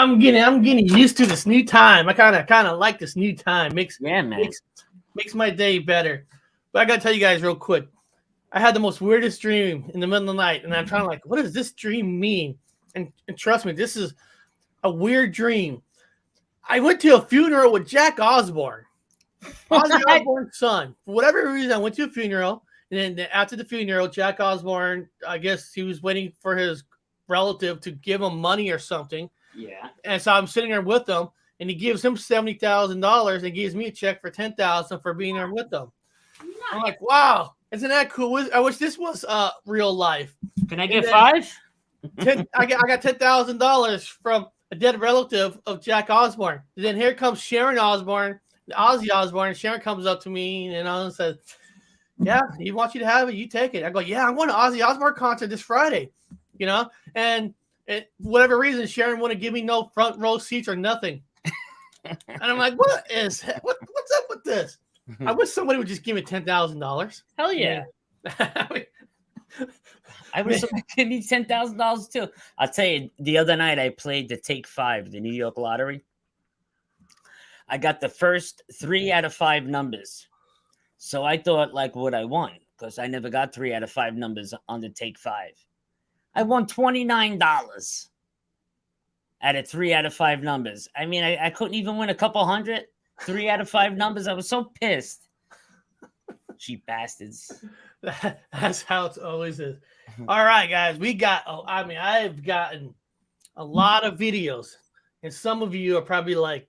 I'm getting used to this new time. I kind of like this new time. Makes my day better. But I gotta tell you guys real quick. I had the most weirdest dream in the middle of the night, and I'm trying to like, what does this dream mean? And trust me, this is a weird dream. I went to a funeral with Jack Osbourne, Ozzy Osbourne's son. For whatever reason, I went to a funeral, and then after the funeral, Jack Osbourne, I guess he was waiting for his relative to give him money or something. Yeah. And so I'm sitting there with him, and he gives him $70,000 and gives me a check for $10,000 for being there with them. Nice. I'm like, wow, isn't that cool? I wish this was real life. Can I get $5? I got $10,000 from a dead relative of Jack Osbourne. And then here comes Sharon Osbourne, Ozzy Osbourne. Sharon comes up to me and says, "Yeah, he wants you to have it. You take it." I go, "Yeah, I'm going to Ozzy Osbourne concert this Friday." You know, and for whatever reason, Sharon wouldn't give me no front row seats or nothing. And I'm like, what's up with this? I wish somebody would just give me $10,000. Hell yeah. I wish somebody gave me $10,000 too. I'll tell you, the other night I played the Take 5, the New York lottery. I got the first 3 out of 5 numbers. So I thought, like, what I won, because I never got 3 out of 5 numbers on the Take 5. I won $29 out of 3 out of 5 numbers. I mean, I couldn't even win a couple hundred. 3 out of 5 numbers. I was so pissed. Cheap bastards. That's how it always is. All right, guys. I've gotten a lot of videos, and some of you are probably like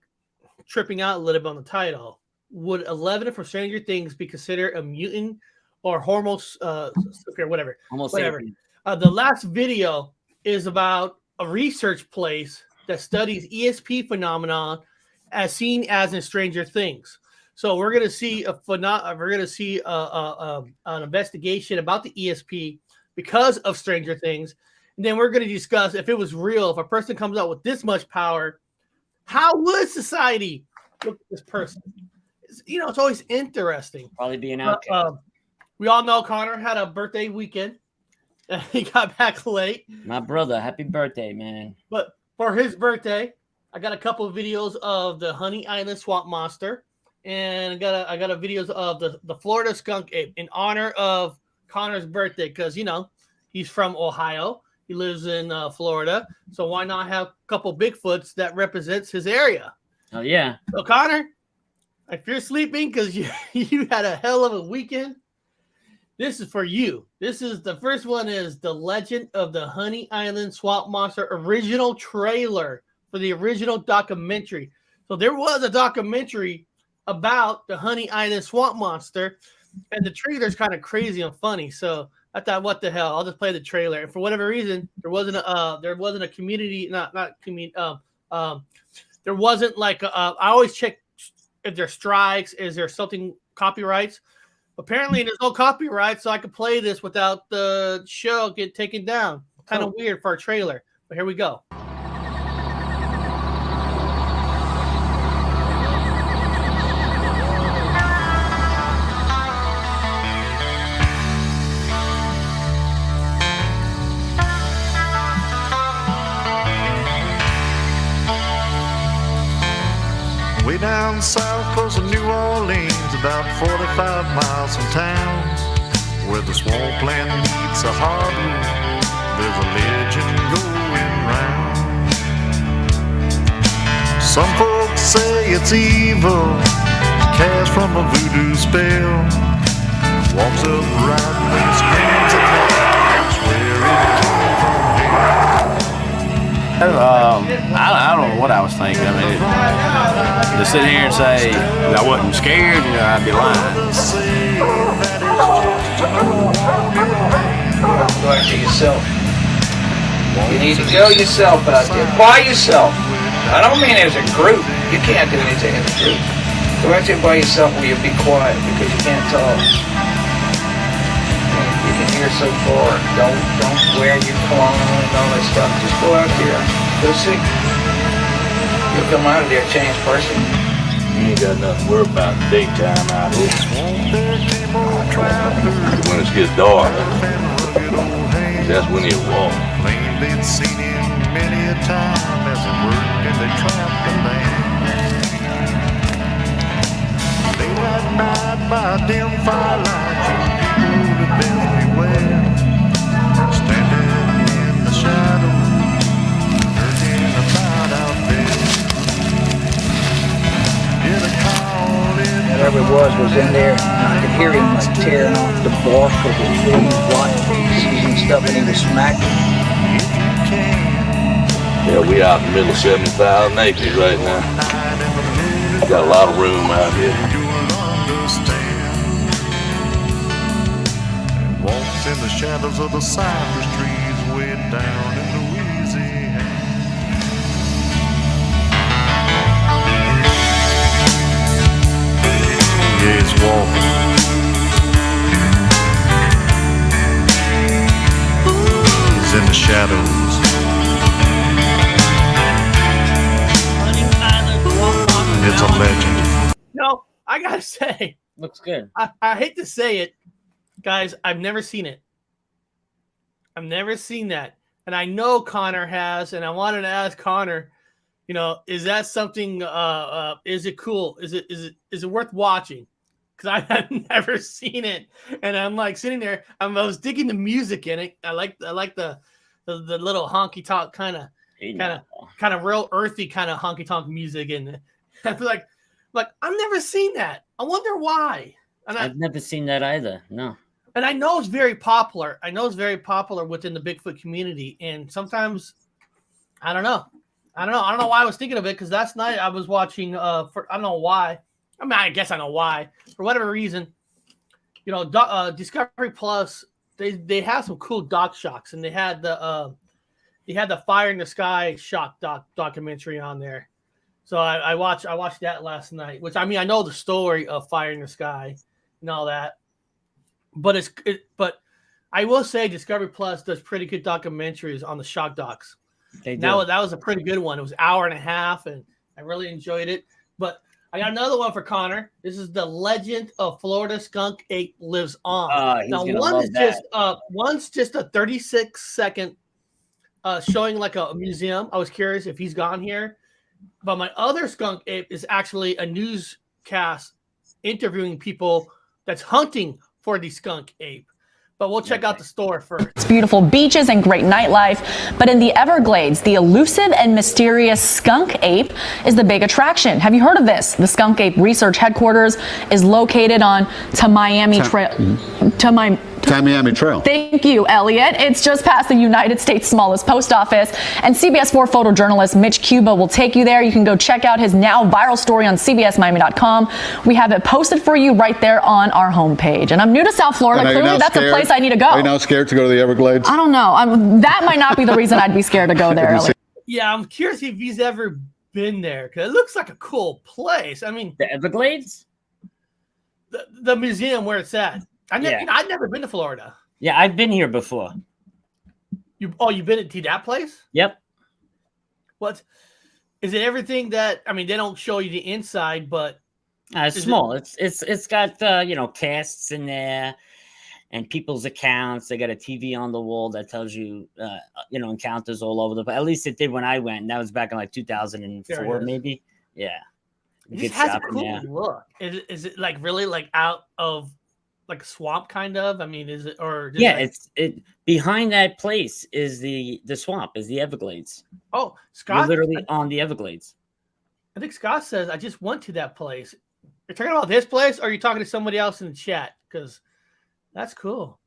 tripping out a little bit on the title. Would 11 from Stranger Things be considered a mutant or whatever? The last video is about a research place that studies ESP phenomenon as seen as in Stranger Things. So we're gonna see an investigation about the ESP because of Stranger Things, and then we're gonna discuss if it was real. If a person comes out with this much power, how would society look at this person? It's always interesting. Probably be an outcast. We all know Connor had a birthday weekend. He got back late. My brother, happy birthday, man. But for his birthday, I got a couple of videos of the Honey Island swamp monster, and I got a videos of the Florida skunk ape in honor of Connor's birthday, because he's from Ohio. He lives in Florida, so why not have a couple Bigfoots that represents his area? Oh yeah. So Connor, if you're sleeping because you had a hell of a weekend, this is for you. The first one is The Legend of the Honey Island Swamp Monster original trailer for the original documentary. So there was a documentary about the Honey Island Swamp Monster, and the trailer's kind of crazy and funny. So I thought, what the hell? I'll just play the trailer. And for whatever reason, there wasn't a community, there wasn't like I always check if there's strikes, is there something copyrights? Apparently there's no copyright, so I could play this without the show get taken down. Kind of weird for a trailer, but here we go. Way down south close to New Orleans, about 45 miles from town, where the swampland meets the harbor, there's a legend going round. Some folks say it's evil, cast from a voodoo spell, walks upright when it screams at night, swear it came from hell. I don't know what I was thinking. I mean, to sit here and say I wasn't scared, I'd be lying. Go after yourself. You need to go yourself out there. By yourself. I don't mean as a group. You can't do anything as a group. Go out there by yourself where you'll be quiet because you can't talk. You can hear so far. Don't wear your cologne and all that stuff. Just go out there. Go see. You'll come out of there a changed person. You ain't got nothing to worry about in the daytime out here. When it gets dark, that's when you walk. Plainly seen him many a time as they worked and they trapped the land. Late at night by dim firelight, you people to best beware. Standing in the shadow, hurting about out there. Get a call in. Whatever it was in there. I could hear him like tearing off the bark of the trees, rotten pieces and stuff, and he was smacking. Yeah, we out in the middle of 70,000 acres right now. Got a lot of room out here. And walks in the shadows of the cypress trees way down in Louisiana. Yeah, it's walking. He's in the shadows. It's a legend. No, I gotta say, Looks good. I hate to say it, guys. I've never seen it. I've never seen that, and I know Connor has. And I wanted to ask Connor, you know, is that something? Is it cool? Is it worth watching? Because I have never seen it, and I'm like sitting there. I was digging the music in it. I like the little honky tonk kind of real earthy kind of honky tonk music in it. I feel like I've never seen that. I wonder why. And I've never seen that either. No. And I know it's very popular. I know it's very popular within the Bigfoot community. And sometimes, I don't know. I don't know why I was thinking of it, because last night I was watching. I don't know why. I mean, I guess I know why. For whatever reason, you know, Discovery Plus. They have some cool doc shocks, and they had the Fire in the Sky shock documentary on there. So I watched that last night, which, I mean, I know the story of Fire in the Sky and all that, but but I will say Discovery Plus does pretty good documentaries on the shock docs. They do. That was a pretty good one. It was an hour and a half, and I really enjoyed it. But I got another one for Connor. This is The Legend of Florida Skunk Ape Lives On. Now, one's just a 36-second showing like a museum. I was curious if he's gone here. But my other skunk ape is actually a newscast interviewing people that's hunting for the skunk ape. But we'll check out the store first. It's beautiful beaches and great nightlife. But in the Everglades, the elusive and mysterious skunk ape is the big attraction. Have you heard of this? The skunk ape research headquarters is located on Tamiami Trail. Thank you, Elliot. It's just past the United States' smallest post office. And CBS 4 photojournalist Mitch Cuba will take you there. You can go check out his now viral story on CBSMiami.com. We have it posted for you right there on our homepage. And I'm new to South Florida. Clearly, that's a place I need to go. Are you now scared to go to the Everglades? I don't know. That might not be the reason I'd be scared to go there, Elliot. Yeah, I'm curious if he's ever been there, because it looks like a cool place. I mean, the Everglades? The museum where it's at. I've never been to Florida. Yeah, I've been here before. You've been to that place? Yep. What is it? Everything that, I mean, they don't show you the inside, but it's small. It's got casts in there and people's accounts. They got a TV on the wall that tells you encounters all over the place. At least it did when I went. And that was back in like 2004, maybe. Yeah. It just has a cool look. Is it like really like out of like a swamp kind of? I mean, is it or it behind that place is the swamp, is the Everglades. Oh, Scott, you're literally on the Everglades. I think Scott says I just went to that place. You're talking about this place, or are you talking to somebody else in the chat? Because that's cool.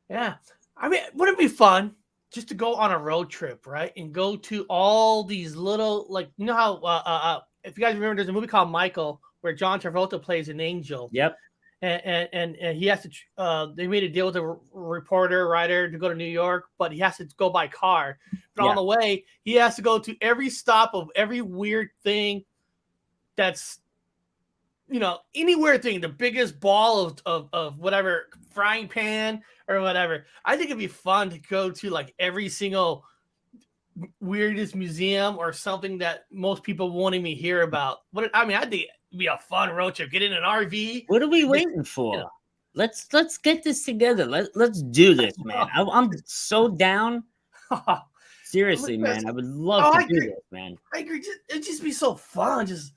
Yeah, I mean, wouldn't it be fun just to go on a road trip, right, and go to all these little, like, you know how if you guys remember, there's a movie called Michael where John Travolta plays an angel. Yep. And he has to. They made a deal with a writer to go to New York, but he has to go by car. But on the way, he has to go to every stop of every weird thing. That's, any weird thing. The biggest ball of whatever frying pan or whatever. I think it'd be fun to go to like every single weirdest museum or something that most people won't even hear about. I think it'd be a fun road trip. Get in an RV. What are we waiting for? Let's get this together. Let's do this, man. I'm so down. Seriously, man, I would love to do this, man. I agree. It'd just be so fun. Just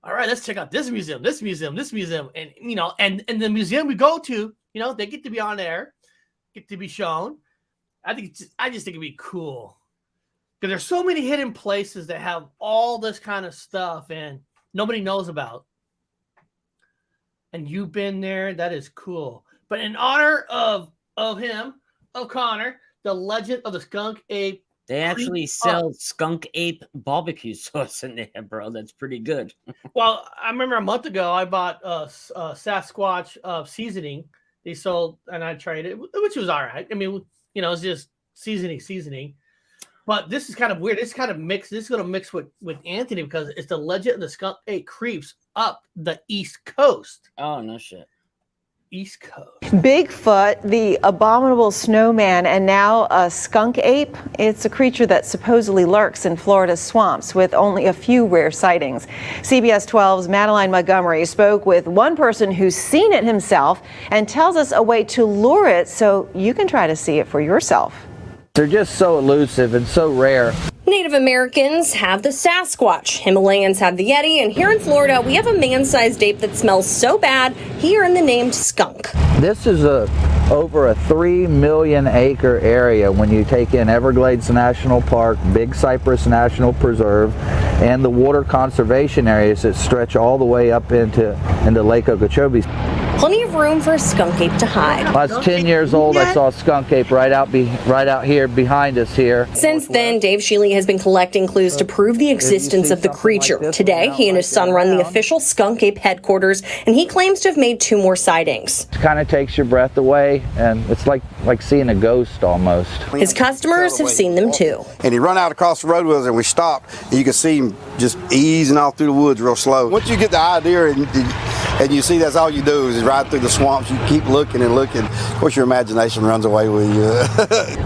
all right, let's check out this museum, and and the museum we go to, they get to be on air, get to be shown. I just think it'd be cool because there's so many hidden places that have all this kind of stuff and nobody knows about. And you've been there. That is cool. But in honor of Connor, the legend of the skunk ape. They actually sell skunk ape barbecue sauce in there, bro. That's pretty good. Well, I remember a month ago I bought Sasquatch seasoning. They sold, and I tried it, which was all right. I mean, it's just seasoning. But this is kind of weird. This kind of mix. This is going to mix with Anthony because it's the legend of the skunk ape creeps up the East Coast. Oh, no shit. East Coast. Bigfoot, the abominable snowman, and now a skunk ape. It's a creature that supposedly lurks in Florida's swamps with only a few rare sightings. CBS 12's Madeline Montgomery spoke with one person who's seen it himself and tells us a way to lure it so you can try to see it for yourself. They're just so elusive and so rare. Native Americans have the Sasquatch, Himalayans have the Yeti, and here in Florida, we have a man-sized ape that smells so bad, he earned the name Skunk. This is over a 3 million acre area when you take in Everglades National Park, Big Cypress National Preserve, and the water conservation areas that stretch all the way up into Lake Okeechobee. Plenty of room for a skunk ape to hide. When I was 10 years old, I saw a skunk ape right out here behind us here. Since then, Dave Shealy has been collecting clues to prove the existence of the creature. Today, he and his son run the official skunk ape headquarters, and he claims to have made 2 more sightings. It kind of takes your breath away, and it's like seeing a ghost almost. His customers have seen them too. And he run out across the road with us, and we stopped, and you could see him just easing off through the woods real slow. Once you get the idea and you see that's all you do is ride through the swamps, you keep looking and looking. Of course, your imagination runs away with you.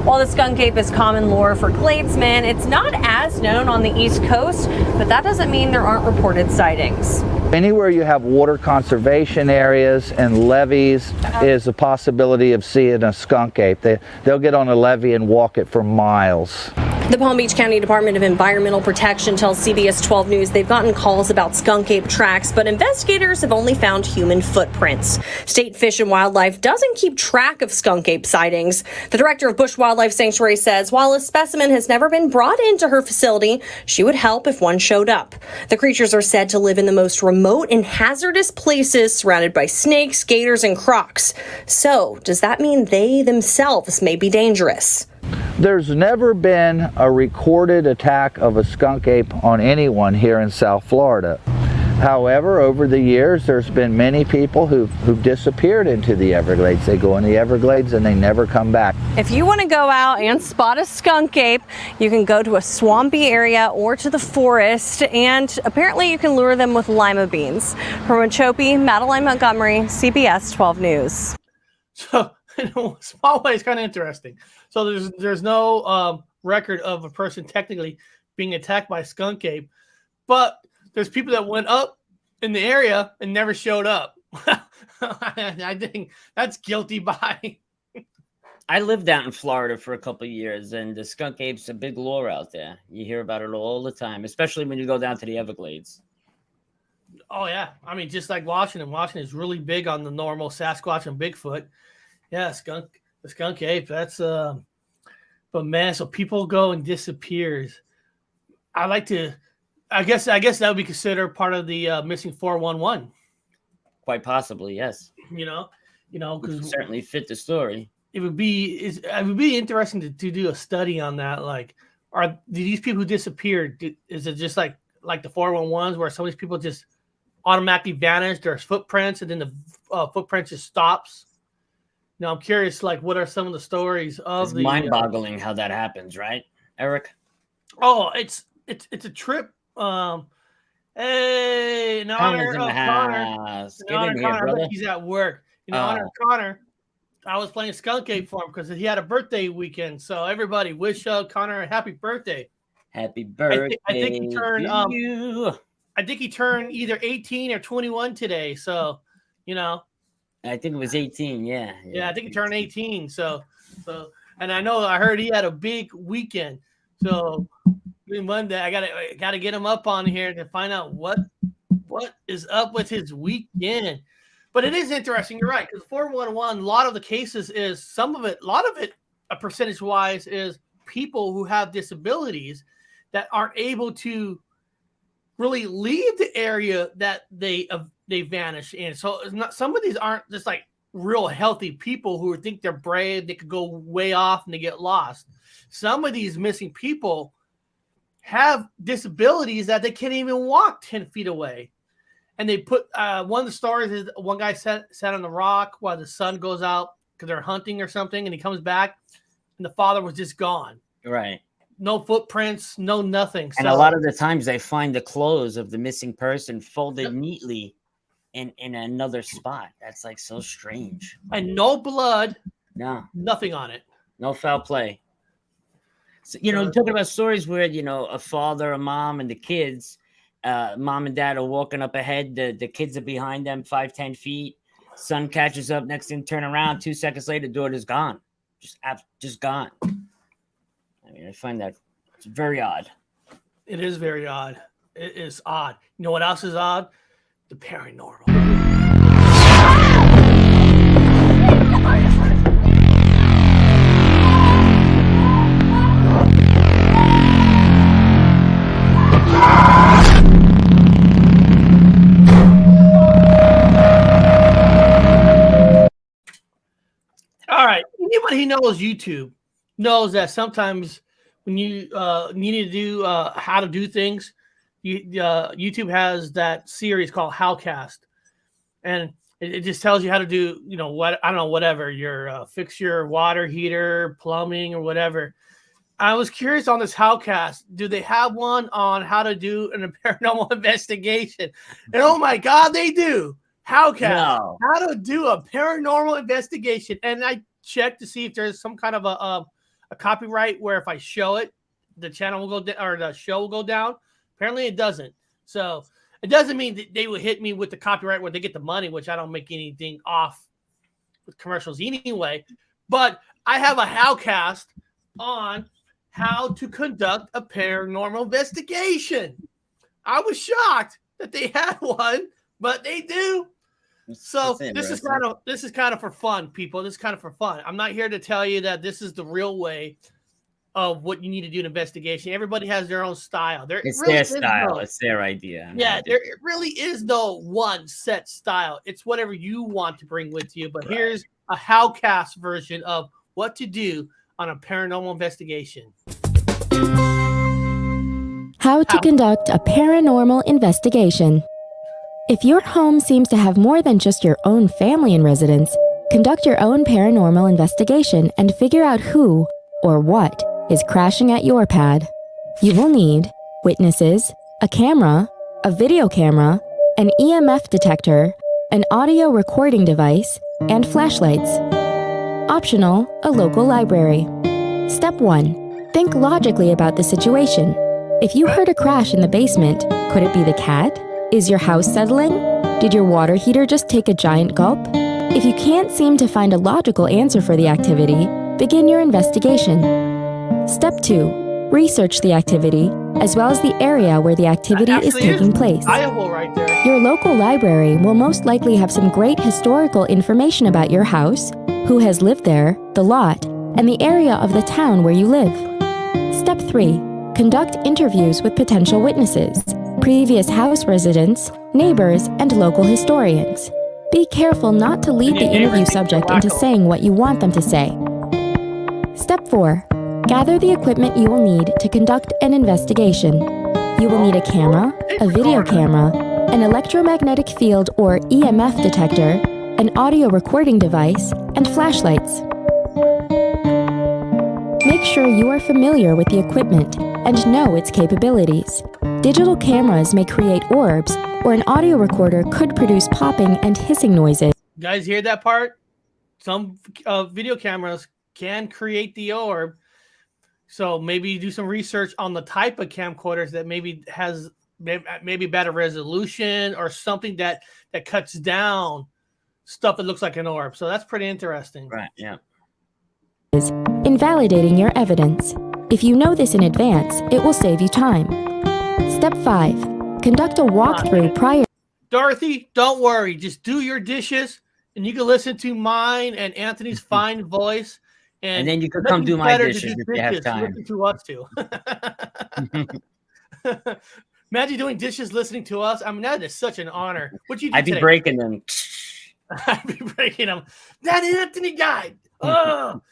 While the skunk ape is common lore for Gladesmen, it's not as known on the East Coast, but that doesn't mean there aren't reported sightings. Anywhere you have water conservation areas and levees is a possibility of seeing a skunk ape. They'll get on a levee and walk it for miles. The Palm Beach County Department of Environmental Protection tells CBS 12 News they've gotten calls about skunk ape tracks, but investigators have only found human footprints. State Fish and Wildlife doesn't keep track of skunk ape sightings. The director of Bush Wildlife Sanctuary says while a specimen has never been brought into her facility, she would help if one showed up. The creatures are said to live in the most remote and hazardous places surrounded by snakes, gators, and crocs. So, does that mean they themselves may be dangerous? There's never been a recorded attack of a skunk ape on anyone here in South Florida. However, over the years, there's been many people who've disappeared into the Everglades. They go in the Everglades and they never come back. If you want to go out and spot a skunk ape, you can go to a swampy area or to the forest, and apparently you can lure them with lima beans. From Okeechobee, Madeline Montgomery, CBS 12 News. So, in a small way, it's kind of interesting. So there's no record of a person technically being attacked by a skunk ape, but there's people that went up in the area and never showed up. I think that's guilty by. I lived out in Florida for a couple of years, and the skunk ape's a big lore out there. You hear about it all the time, especially when you go down to the Everglades. Oh, yeah. I mean, just like Washington. Washington is really big on the normal Sasquatch and Bigfoot. Yeah, the skunk ape, that's but man, so people go and disappears. I guess that would be considered part of the missing 411. Quite possibly, yes. Because certainly fit the story. It would be interesting to do a study on that. Like, do these people who disappeared, is it just like the 411s where some of these people just automatically vanish? There's footprints, and then the footprint just stops. Now, I'm curious, like, what are some of the stories of it's mind-boggling how that happens, right, Eric? Oh, it's a trip. Hey, in honor of Connor. Get in here, brother. He's at work. In honor of Connor, I was playing Skunk Ape for him because he had a birthday weekend. So everybody wish Connor a happy birthday. Happy birthday! I think he turned. I think he turned either 18 or 21 today. So, I think it was 18. Yeah. I think he turned 18. So, and I heard he had a big weekend. So Monday, I gotta get him up on here to find out what is up with his weekend. But it is interesting. You're right, because 411, a lot of the cases is a lot of it, percentage wise, is people who have disabilities that aren't able to really leave the area that they vanish in. So it's not, some of these aren't just like real healthy people who think they're brave, they could go way off and they get lost. Some of these missing people have disabilities that they can't even walk 10 feet away. And they put one of the stories is one guy sat on the rock while the sun goes out because they're hunting or something, and he comes back and the father was just gone. Right. No footprints, no nothing. And a lot of the times they find the clothes of the missing person folded neatly in another spot. That's like so strange. And no blood. No. Nothing on it. No foul play. So, talking about stories where, a father, a mom, and the kids, mom and dad are walking up ahead. The kids are behind them 5-10 feet. Son catches up. Next thing, turn around. 2 seconds later, daughter's gone. Just gone. I mean, I find that it's very odd. It is very odd. It is odd. You know what else is odd? The paranormal. All right. Anybody who knows YouTube knows that sometimes when you need to do how to do things, YouTube has that series called Howcast, and it just tells you how to do, whatever your fix your water heater, plumbing, or whatever. I was curious on this Howcast. Do they have one on how to do a paranormal investigation? And oh my God, they do. Howcast, no. How to do a paranormal investigation. And I checked to see if there's some kind of a copyright where if I show it, the channel will go or the show will go down. Apparently it doesn't. So it doesn't mean that they will hit me with the copyright where they get the money, which I don't make anything off with commercials anyway. But I have a Howcast on how to conduct a paranormal investigation. I was shocked that they had one, but they do. So this is kind of for fun, people. This is kind of for fun. I'm not here to tell you that this is the real way of what you need to do an investigation. Everybody has their own style. It's really their style. It's their idea. Yeah, there really is no one set style. It's whatever you want to bring with you. But here's a Howcast version of what to do on a paranormal investigation. How to conduct a paranormal investigation. If your home seems to have more than just your own family in residence, conduct your own paranormal investigation and figure out who or what is crashing at your pad. You will need witnesses, a camera, a video camera, an EMF detector, an audio recording device, and flashlights. Optional, a local library. Step 1. Think logically about the situation. If you heard a crash in the basement, could it be the cat? Is your house settling? Did your water heater just take a giant gulp? If you can't seem to find a logical answer for the activity, begin your investigation. Step 2. Research the activity, as well as the area where the activity is taking place. Right there. Your local library will most likely have some great historical information about your house, who has lived there, the lot, and the area of the town where you live. Step 3. Conduct interviews with potential witnesses, previous house residents, neighbors, and local historians. Be careful not to lead the interview subject into saying what you want them to say. Step 4. Gather the equipment you will need to conduct an investigation. You will need a camera, a video camera, an electromagnetic field or EMF detector, an audio recording device, and flashlights. Make sure you are familiar with the equipment and know its capabilities. Digital cameras may create orbs, or an audio recorder could produce popping and hissing noises. You guys hear that part? Some video cameras can create the orb. So maybe do some research on the type of camcorders that maybe has maybe better resolution or something that cuts down stuff that looks like an orb. So that's pretty interesting. Right, yeah. Invalidating your evidence. If you know this in advance, it will save you time. Step 5. Conduct a walkthrough prior. Dorothy, don't worry. Just do your dishes, and you can listen to mine and Anthony's fine voice. And then you can come do my dishes if you have time. Listen to us too. Imagine doing dishes, listening to us. I mean, that is such an honor. What you do I'd be today? breaking them. I'd be breaking them. That Anthony guy. Oh,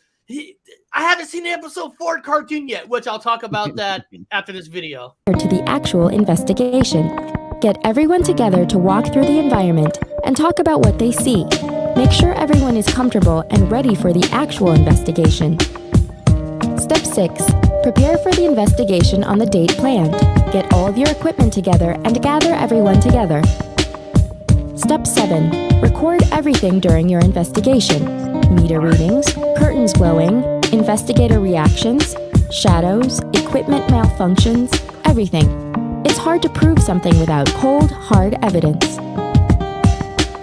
I haven't seen the episode 4 cartoon yet, which I'll talk about that after this video. To the actual investigation. Get everyone together to walk through the environment and talk about what they see. Make sure everyone is comfortable and ready for the actual investigation. Step 6. Prepare for the investigation on the date planned. Get all of your equipment together and gather everyone together. Step 7. Record everything during your investigation. Meter readings, curtains blowing, investigator reactions, shadows, equipment malfunctions, everything. It's hard to prove something without cold, hard evidence.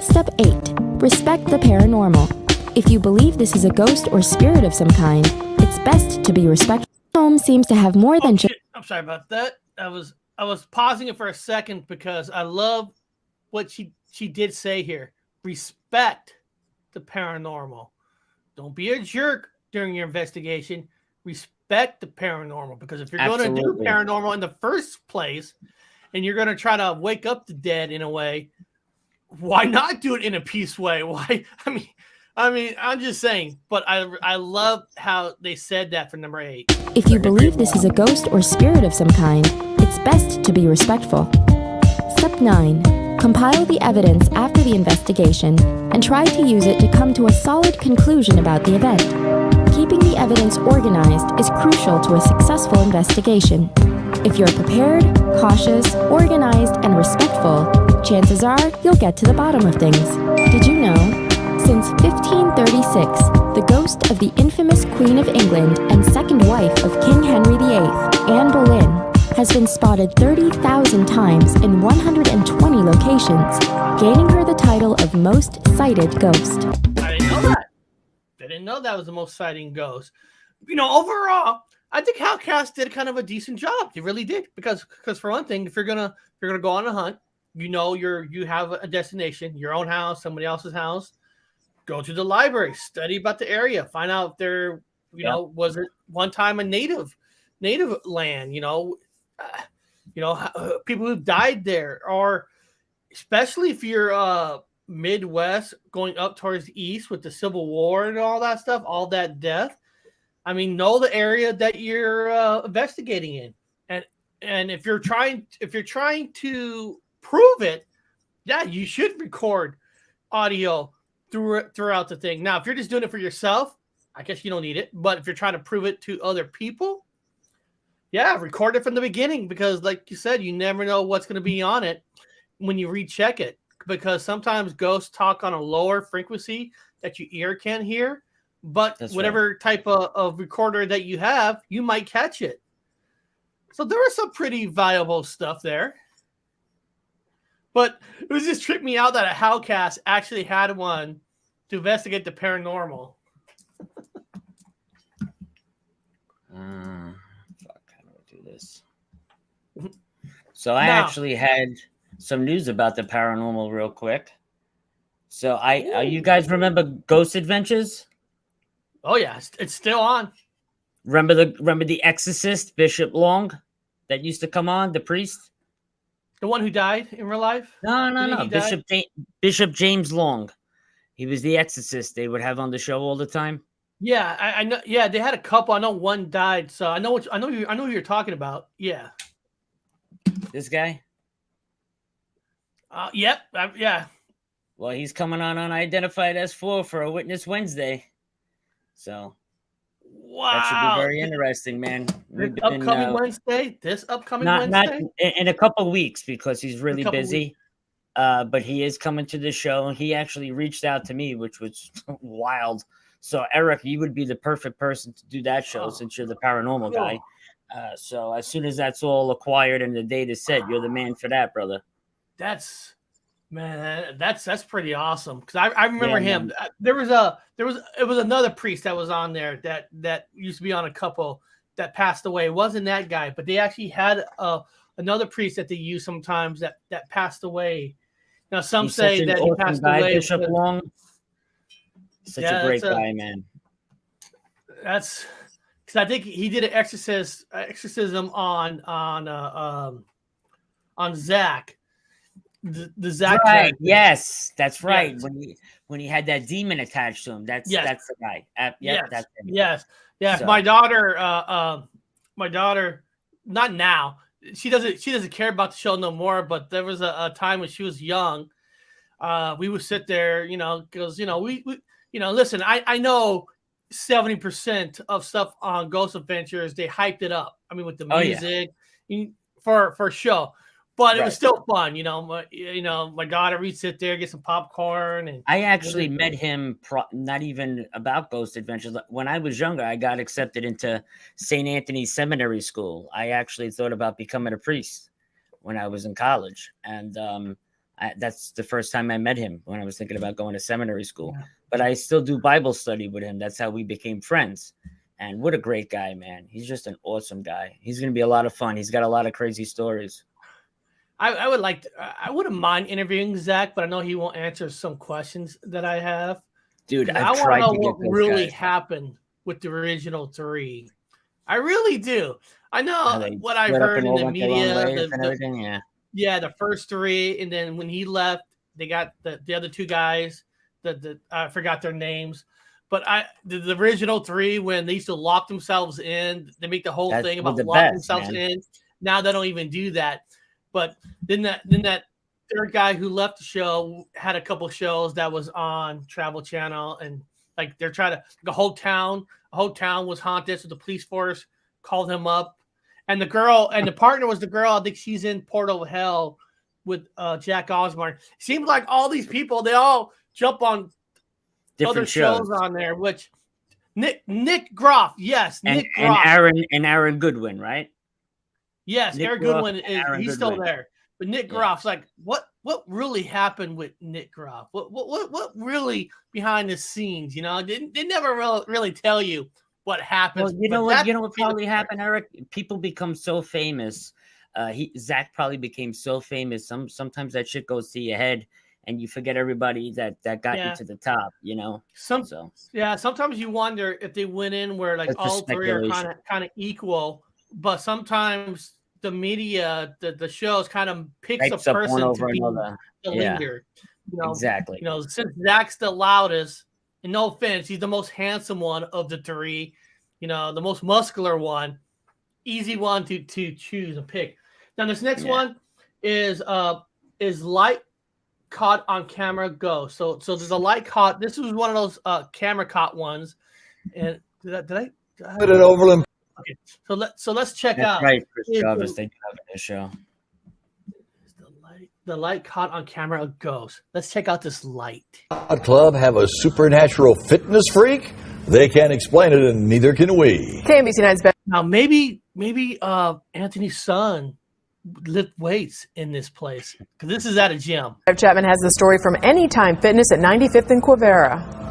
Step 8. Respect the paranormal. If you believe this is a ghost or spirit of some kind, it's best to be respectful. Home seems to have more than just... I'm sorry about that. I was pausing it for a second because I love what she did say here. Respect the paranormal. Don't be a jerk during your investigation. Respect the paranormal, because if you're going to do paranormal in the first place and you're going to try to wake up the dead in a way, why not do it in a peace way? Why? I mean, I'm just saying, but I love how they said that for number 8. If you believe this is a ghost or spirit of some kind, it's best to be respectful. Step 9. Compile the evidence after the investigation and try to use it to come to a solid conclusion about the event. Keeping the evidence organized is crucial to a successful investigation. If you're prepared, cautious, organized, and respectful, chances are you'll get to the bottom of things. Did you know? Since 1536, the ghost of the infamous Queen of England and second wife of King Henry VIII, Anne Boleyn, has been spotted 30,000 times in 120 locations, gaining her the title of most cited ghost. I didn't know that. I didn't know that was the most sighting ghost. You know, overall, I think Hellcast did kind of a decent job. They really did, because for one thing, if you're gonna go on a hunt, you know you have a destination, your own house, somebody else's house. Go to the library, study about the area, find out if there, was it one time a native land, people who died there, or especially if you're Midwest going up towards the east with the Civil War and all that stuff, all that death. I mean, know the area that you're investigating in, and if you're trying to prove it, yeah, you should record audio throughout the thing. Now, if you're just doing it for yourself, I guess you don't need it. But if you're trying to prove it to other people, yeah, record it from the beginning, because like you said, you never know what's going to be on it when you recheck it, because sometimes ghosts talk on a lower frequency that your ear can't hear, but whatever type of recorder that you have, you might catch it. So there was some pretty valuable stuff there. But it was just tripped me out that a Hellcast actually had one to investigate the paranormal. How do I do this? So I actually had some news about the paranormal real quick. So you guys remember Ghost Adventures? Oh yeah, it's still on. Remember the Exorcist, Bishop Long, that used to come on, the priest? The one who died in real life? No. Bishop James Long. He was the exorcist they would have on the show all the time. Yeah, I know. Yeah, they had a couple. I know one died, so I know who you're talking about. Yeah. This guy? Yep. Yeah. Well, he's coming on Unidentified S4 for a Witness Wednesday. So wow, that should be very interesting, man. This upcoming Wednesday? Not in a couple weeks, because he's really busy. But he is coming to the show. He actually reached out to me, which was wild. So, Eric, you would be the perfect person to do that show since you're the paranormal guy. So as soon as that's all acquired and the date is set, you're the man for that, brother. That's pretty awesome. Because I remember him. Man. It was another priest that was on there that used to be on a couple that passed away. It wasn't that guy, but they actually had another priest that they use sometimes that passed away. Now some say that he passed away. Bishop Long. Such a great guy, man. That's because I think he did an exorcism on Zach. The Zach. Right. Yes, that's right. Yes. When he had that demon attached to him. That's the guy. Yes. That's him. Yes. So. My daughter, not now. She doesn't care about the show no more. But there was a time when she was young. We would sit there, because we listen. I know 70% of stuff on Ghost Adventures, they hyped it up. I mean, with the music for show. But it was still fun, my daughter, we'd sit there, get some popcorn. And I actually met him, not even about Ghost Adventures. When I was younger, I got accepted into St. Anthony's Seminary School. I actually thought about becoming a priest when I was in college. And that's the first time I met him, when I was thinking about going to seminary school. Yeah. But I still do Bible study with him. That's how we became friends. And what a great guy, man. He's just an awesome guy. He's going to be a lot of fun. He's got a lot of crazy stories. I wouldn't mind interviewing Zach, but I know he won't answer some questions that I have. Dude, I want to know what really happened with the original 3. I really do. I know what I've heard in the media. The first 3, and then when he left, they got the other 2 guys. I forgot their names, but the original 3, when they used to lock themselves in, they make the whole thing about locking themselves in. Now they don't even do that. But then that third guy who left the show had a couple shows that was on Travel Channel, and like they're trying to the whole town was haunted, so the police force called him up, and the partner was the girl. I think she's in Portal of Hell with Jack Osborne. It seems like all these people, they all jump on different other shows on there. Which Nick Groff, yes, Nick Groff, and Aaron Goodwin, right? Yes, Aaron Goodwin he's still there, but Nick Groff's like, what really happened with Nick Groff? What really behind the scenes? They never really tell you what happens. Well, what probably happened, Eric? People become so famous. Zach probably became so famous. Sometimes that shit goes to your head, and you forget everybody that got you to the top. Sometimes you wonder if they went in where like all 3 are kind of equal. But sometimes the media, the shows kind of picks a person to be the leader. Exactly. Since Zach's the loudest, and no offense, he's the most handsome one of the 3, the most muscular one, easy one to choose and pick. Now this next one is light caught on camera ghost. So there's a light caught. This was one of those camera caught ones. And did I put it over? Okay, so let's check out. Right, Chris Jarvis, they do have a show. The light caught on camera a ghost. Let's check out this light. Club have a supernatural fitness freak? They can't explain it, and neither can we. KMBC 9's best. Now maybe Anthony's son lift weights in this place, because this is at a gym. Chapman has the story from Anytime Fitness at 95th and Quivera.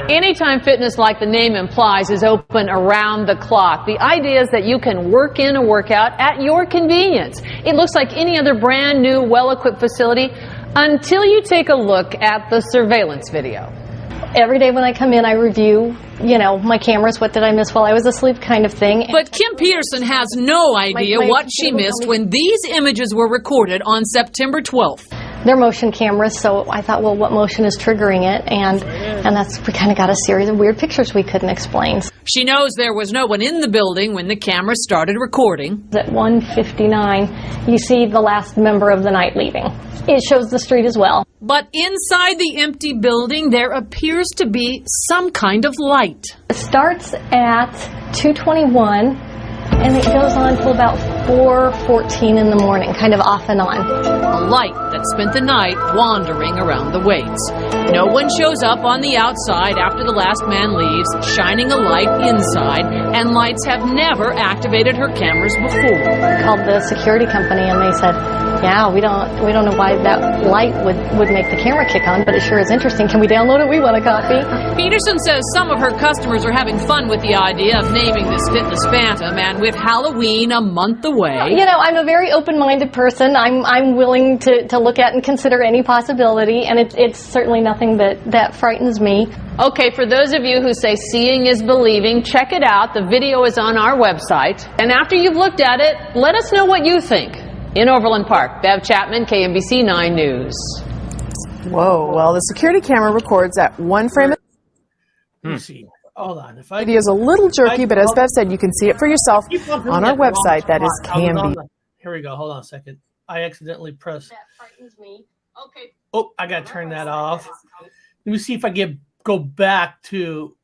Anytime Fitness, like the name implies, is open around the clock. The idea is that you can work in a workout at your convenience. It looks like any other brand new, well-equipped facility until you take a look at the surveillance video. Every day when I come in, I review, my cameras. What did I miss while I was asleep kind of thing. But Kim Peterson has no idea what she missed when these images were recorded on September 12th. They're motion cameras, so I thought, well, what motion is triggering it? And we kind of got a series of weird pictures we couldn't explain. She knows there was no one in the building when the camera started recording. At 1:59, you see the last member of the night leaving. It shows the street as well. But inside the empty building, there appears to be some kind of light. It starts at 2:21, and it goes on till about 4:14 in the morning, kind of off and on. A light that spent the night wandering around the weights. No one shows up on the outside after the last man leaves, shining a light inside, and lights have never activated her cameras before. I called the security company, and they said, Yeah, we don't know why that light would make the camera kick on, but it sure is interesting. Can we download it? We want a copy. Peterson says some of her customers are having fun with the idea of naming this fitness phantom, and with Halloween a month away. You know, I'm a very open-minded person. I'm willing to look at and consider any possibility, and it's certainly nothing that frightens me. Okay, for those of you who say seeing is believing, check it out. The video is on our website. And after you've looked at it, let us know what you think. In Overland Park, Bev Chapman, KMBC 9 News. Whoa, well, the security camera records at one frame. Let me see. Hold on. The video is a little jerky, but as Bev said, you can see it for yourself on our website. That is KMB. Here we go. Hold on a second. I accidentally pressed. That frightens me. Okay. Oh, I got to turn that off. Let me see if I go back to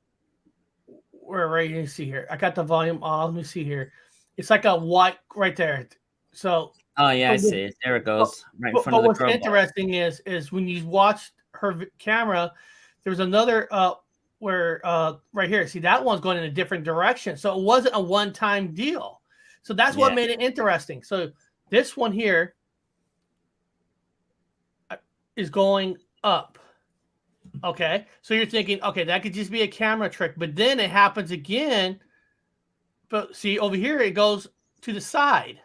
where right here. See here. I got the volume off. Let me see here. It's like a white right there. So. Oh yeah, I see it. There it goes. Right in front of the what's interesting is when you watched her camera, there was another where right here. See, that one's going in a different direction. So it wasn't a one-time deal. So that's what made it interesting. So this one here is going up. Okay, so you're thinking, okay, that could just be a camera trick, but then it happens again. But see, over here it goes to the side.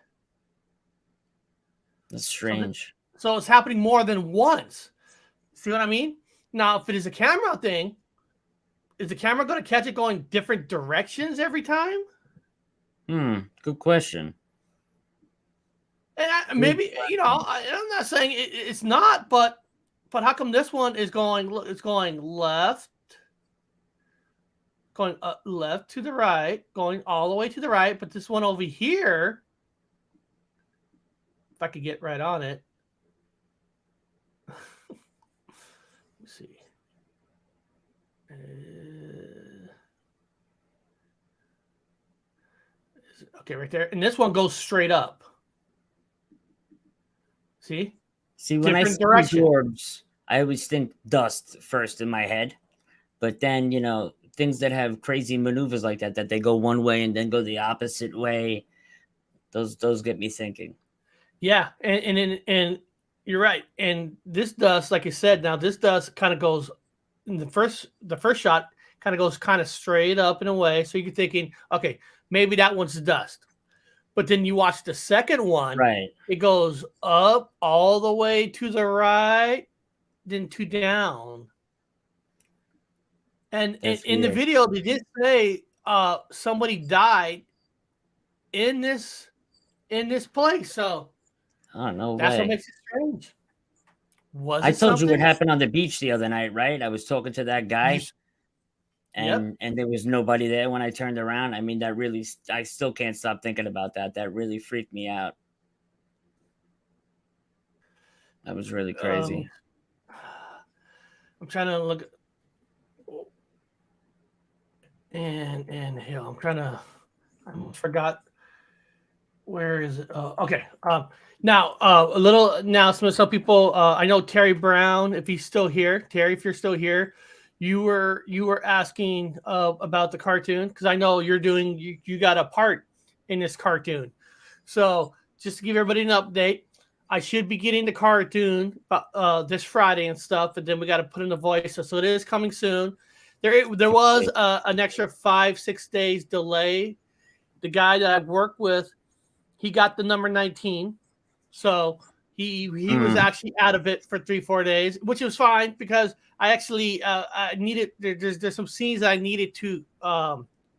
That's strange. So it's happening more than once. See what I mean? Now, if it is a camera thing, is the camera going to catch it going different directions every time? Good question. And maybe, you know, I'm not saying it's not, but how come this one is going? It's going left, going left to the right, going all the way to the right. But this one over here, if I could get right on it, let's see. Okay, right there, and this one goes straight up. See, when I see these orbs, I always think dust first in my head, but then, you know, things that have crazy maneuvers like that they go one way and then go the opposite way, those get me thinking. Yeah, and you're right. And this dust, like I said, now this dust kind of goes in the first shot, kind of goes kind of straight up in a way. So you're thinking, okay, maybe that one's dust. But then you watch the second one, right? It goes up all the way to the right, then to down. And in the video, they did say somebody died in this place. So no that's way. what makes it strange. I told you what happened on the beach the other night, right? I was talking to that guy. And there was nobody there when I turned around. I mean, that really, I still can't stop thinking about that. That really freaked me out. That was really crazy. I'm trying to look and Hill. I almost forgot. Where is it? Okay. Now a little announcement. Some people, I know Terry Brown, if he's still here. Terry, if you're still here. You were asking about the cartoon, because I know you got a part in this cartoon. So just to give everybody an update, I should be getting the cartoon this Friday and stuff, and then we got to put in the voice. So it is coming soon. There was an extra 5-6 days delay. The guy that I worked with, he got the number 19, so he was actually out of it for 3-4 days, which was fine, because I actually I needed there's some scenes that I needed to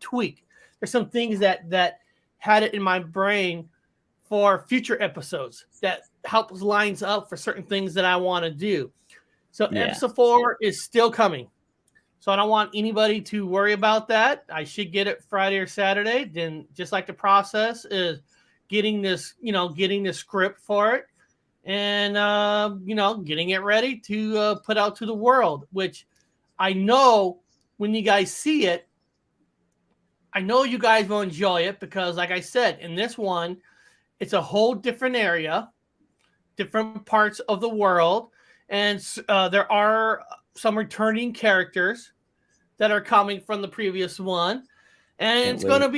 tweak. There's some things that had it in my brain for future episodes that helps lines up for certain things that I want to do. So episode 4 is still coming. So I don't want anybody to worry about that. I should get it Friday or Saturday. Then just like the process is getting this script for it. And, getting it ready to put out to the world, which I know when you guys see it, I know you guys will enjoy it, because like I said, in this one, it's a whole different area, different parts of the world. And there are some returning characters that are coming from the previous one. And it's going to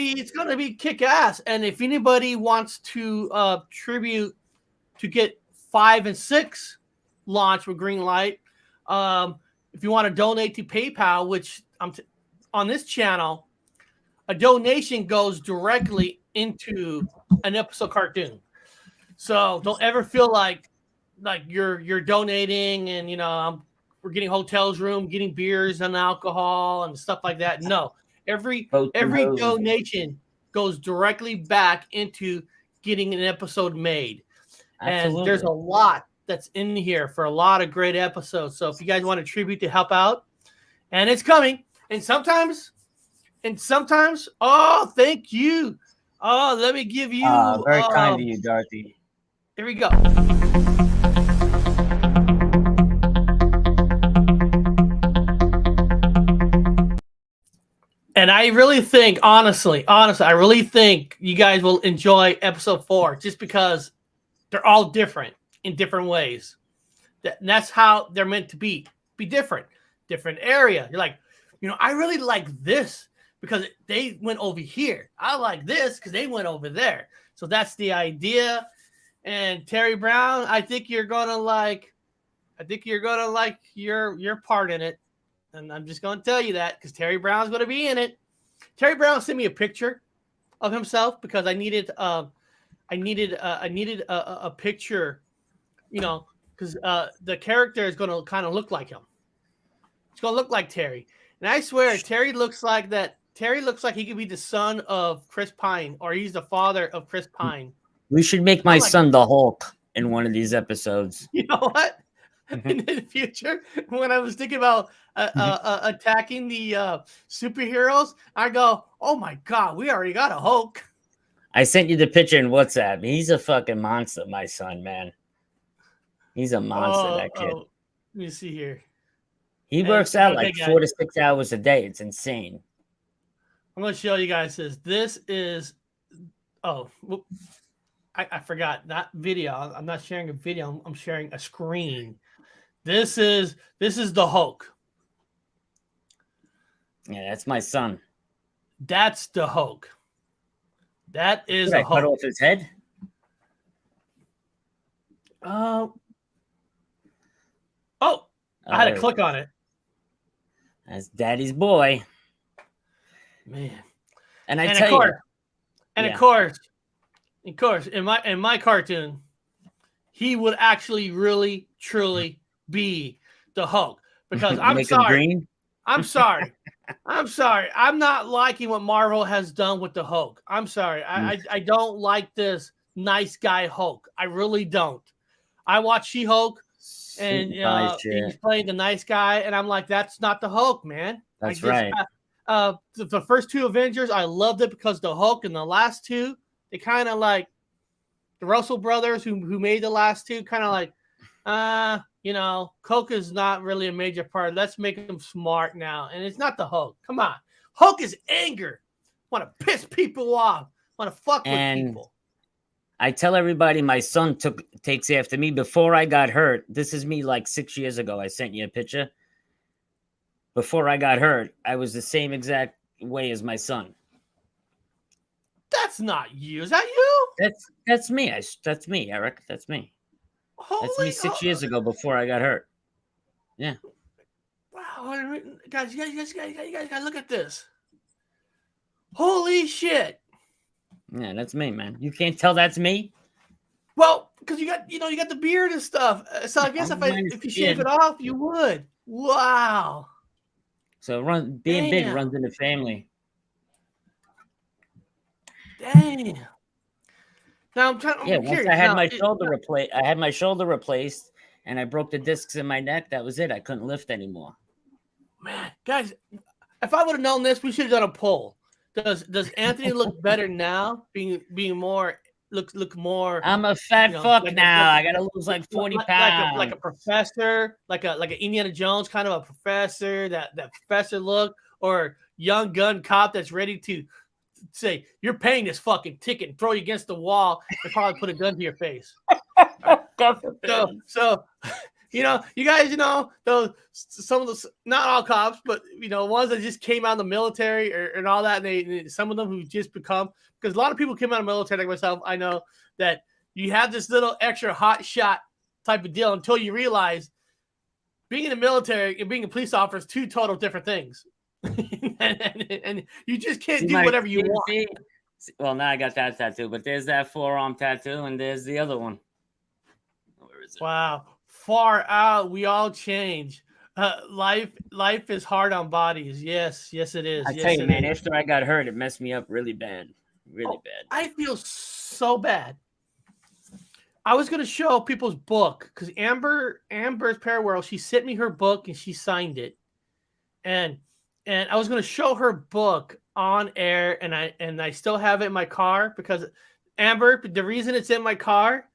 be kick ass. And if anybody wants to tribute to get 5 and 6 launch with green light. If you want to donate to PayPal, which on this channel, a donation goes directly into an episode cartoon. So don't ever feel like you're donating and we're getting hotels room, getting beers and alcohol and stuff like that. No, every donation goes directly back into getting an episode made. Absolutely. And there's a lot that's in here for a lot of great episodes. So if you guys want a tribute to help out, and it's coming, and sometimes, oh, thank you. Oh, let me give you. Very kind of you, Dorothy. Here we go. And I really think, honestly, I really think you guys will enjoy episode 4 just because they're all different in different ways. And that's how they're meant to be different area. You're like, I really like this because they went over here. I like this because they went over there. So that's the idea. And Terry Brown, I think you're gonna like your part in it. And I'm just gonna tell you that because Terry Brown's gonna be in it. Terry Brown sent me a picture of himself because I needed a picture, because the character is gonna kind of look like him. It's gonna look like Terry, and I swear Terry looks like that. Terry looks like he could be the son of Chris Pine, or he's the father of Chris Pine. We should make my son the Hulk in one of these episodes. You know what? In the future, when I was thinking about attacking the superheroes, I go, "Oh my God, we already got a Hulk." I sent you the picture in WhatsApp. He's a fucking monster, my son, man. He's a monster, that kid. Let me see here. He works out like 4 to 6 hours a day. It's insane. I'm going to show you guys this. This is, I forgot that video. I'm not sharing a video. I'm sharing a screen. This is the Hulk. Yeah, that's my son. That's the Hulk. That is a Hulk. Cut off his head? I had to click on it. That's Daddy's boy. Man. And of course, in my cartoon, he would actually really, truly be the Hulk. Because I'm sorry. I'm sorry. I'm not liking what Marvel has done with the Hulk. I'm sorry. I don't like this nice guy Hulk. I really don't. I watch She-Hulk, and he's playing the nice guy, and I'm like, that's not the Hulk, man. That's right. The first 2 Avengers, I loved it because the Hulk, and the last 2, they kind of like the Russell brothers who made the last 2, kind of like, Coke is not really a major part. Let's make him smart now. And it's not the Hulk. Come on. Hulk is anger. Want to piss people off. Want to fuck with people. I tell everybody my son takes after me. Before I got hurt, this is me like 6 years ago. I sent you a picture. Before I got hurt, I was the same exact way as my son. That's not you. Is that you? That's me. That's me, Eric. That's me. That's me 6 years ago before I got hurt. Yeah. Wow, guys, you guys gotta look at this. Holy shit. Yeah, that's me, man. You can't tell that's me? Well, because you got the beard and stuff. So I guess if you shave it off, you would. Wow. So being big runs in the family. Damn. Now I'm trying. Once I had my shoulder replaced. I had my shoulder replaced, and I broke the discs in my neck. That was it. I couldn't lift anymore. Man, guys, if I would have known this, we should have done a poll. Does Anthony look better now? Being more look more. I'm a fat fuck now. I gotta lose like 40 pounds. Like a professor, like an Indiana Jones kind of a professor. That professor look, or young gun cop that's ready to say you're paying this fucking ticket and throw you against the wall and probably put a gun to your face. So you guys, those some of the, not all cops, but ones that just came out of the military and all that, and some of them who just become, because a lot of people came out of the military like myself. I know that you have this little extra hot shot type of deal until you realize being in the military and being a police officer is two total different things. and you just can't do whatever you want. Well, now I got that tattoo, but there's that forearm tattoo, and there's the other one. Where is it? Wow. Far out. We all change. Life is hard on bodies. Yes, it is. I tell you, man, after I got hurt, it messed me up really bad. Really bad. I feel so bad. I was going to show people's book because Amber's Paraworld, she sent me her book and she signed it. And I was going to show her book on air, and I still have it in my car because Amber, the reason it's in my car,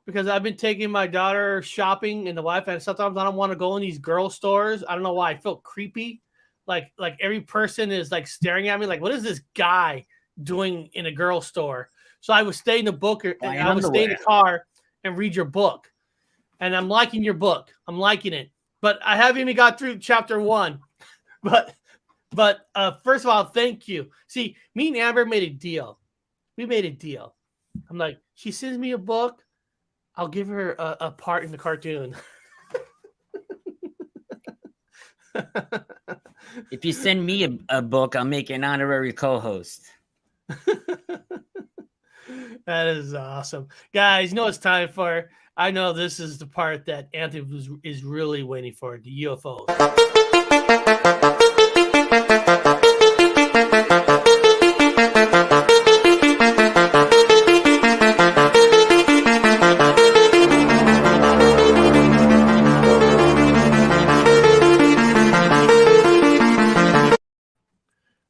because I've been taking my daughter shopping and the wife, and sometimes I don't want to go in these girl stores. I don't know why. I feel creepy. Like every person is like staring at me. Like, what is this guy doing in a girl store? So I would stay in the book, and I would stay in the car and read your book. And I'm liking your book. I'm liking it. But I haven't even got through chapter 1. But first of all, thank you. See, me and Amber made a deal. We made a deal. I'm like, she sends me a book, I'll give her a part in the cartoon. If you send me a book, I'll make you an honorary co-host. That is awesome. Guys, you know it's time for, I know this is the part that Anthony is really waiting for, the UFOs.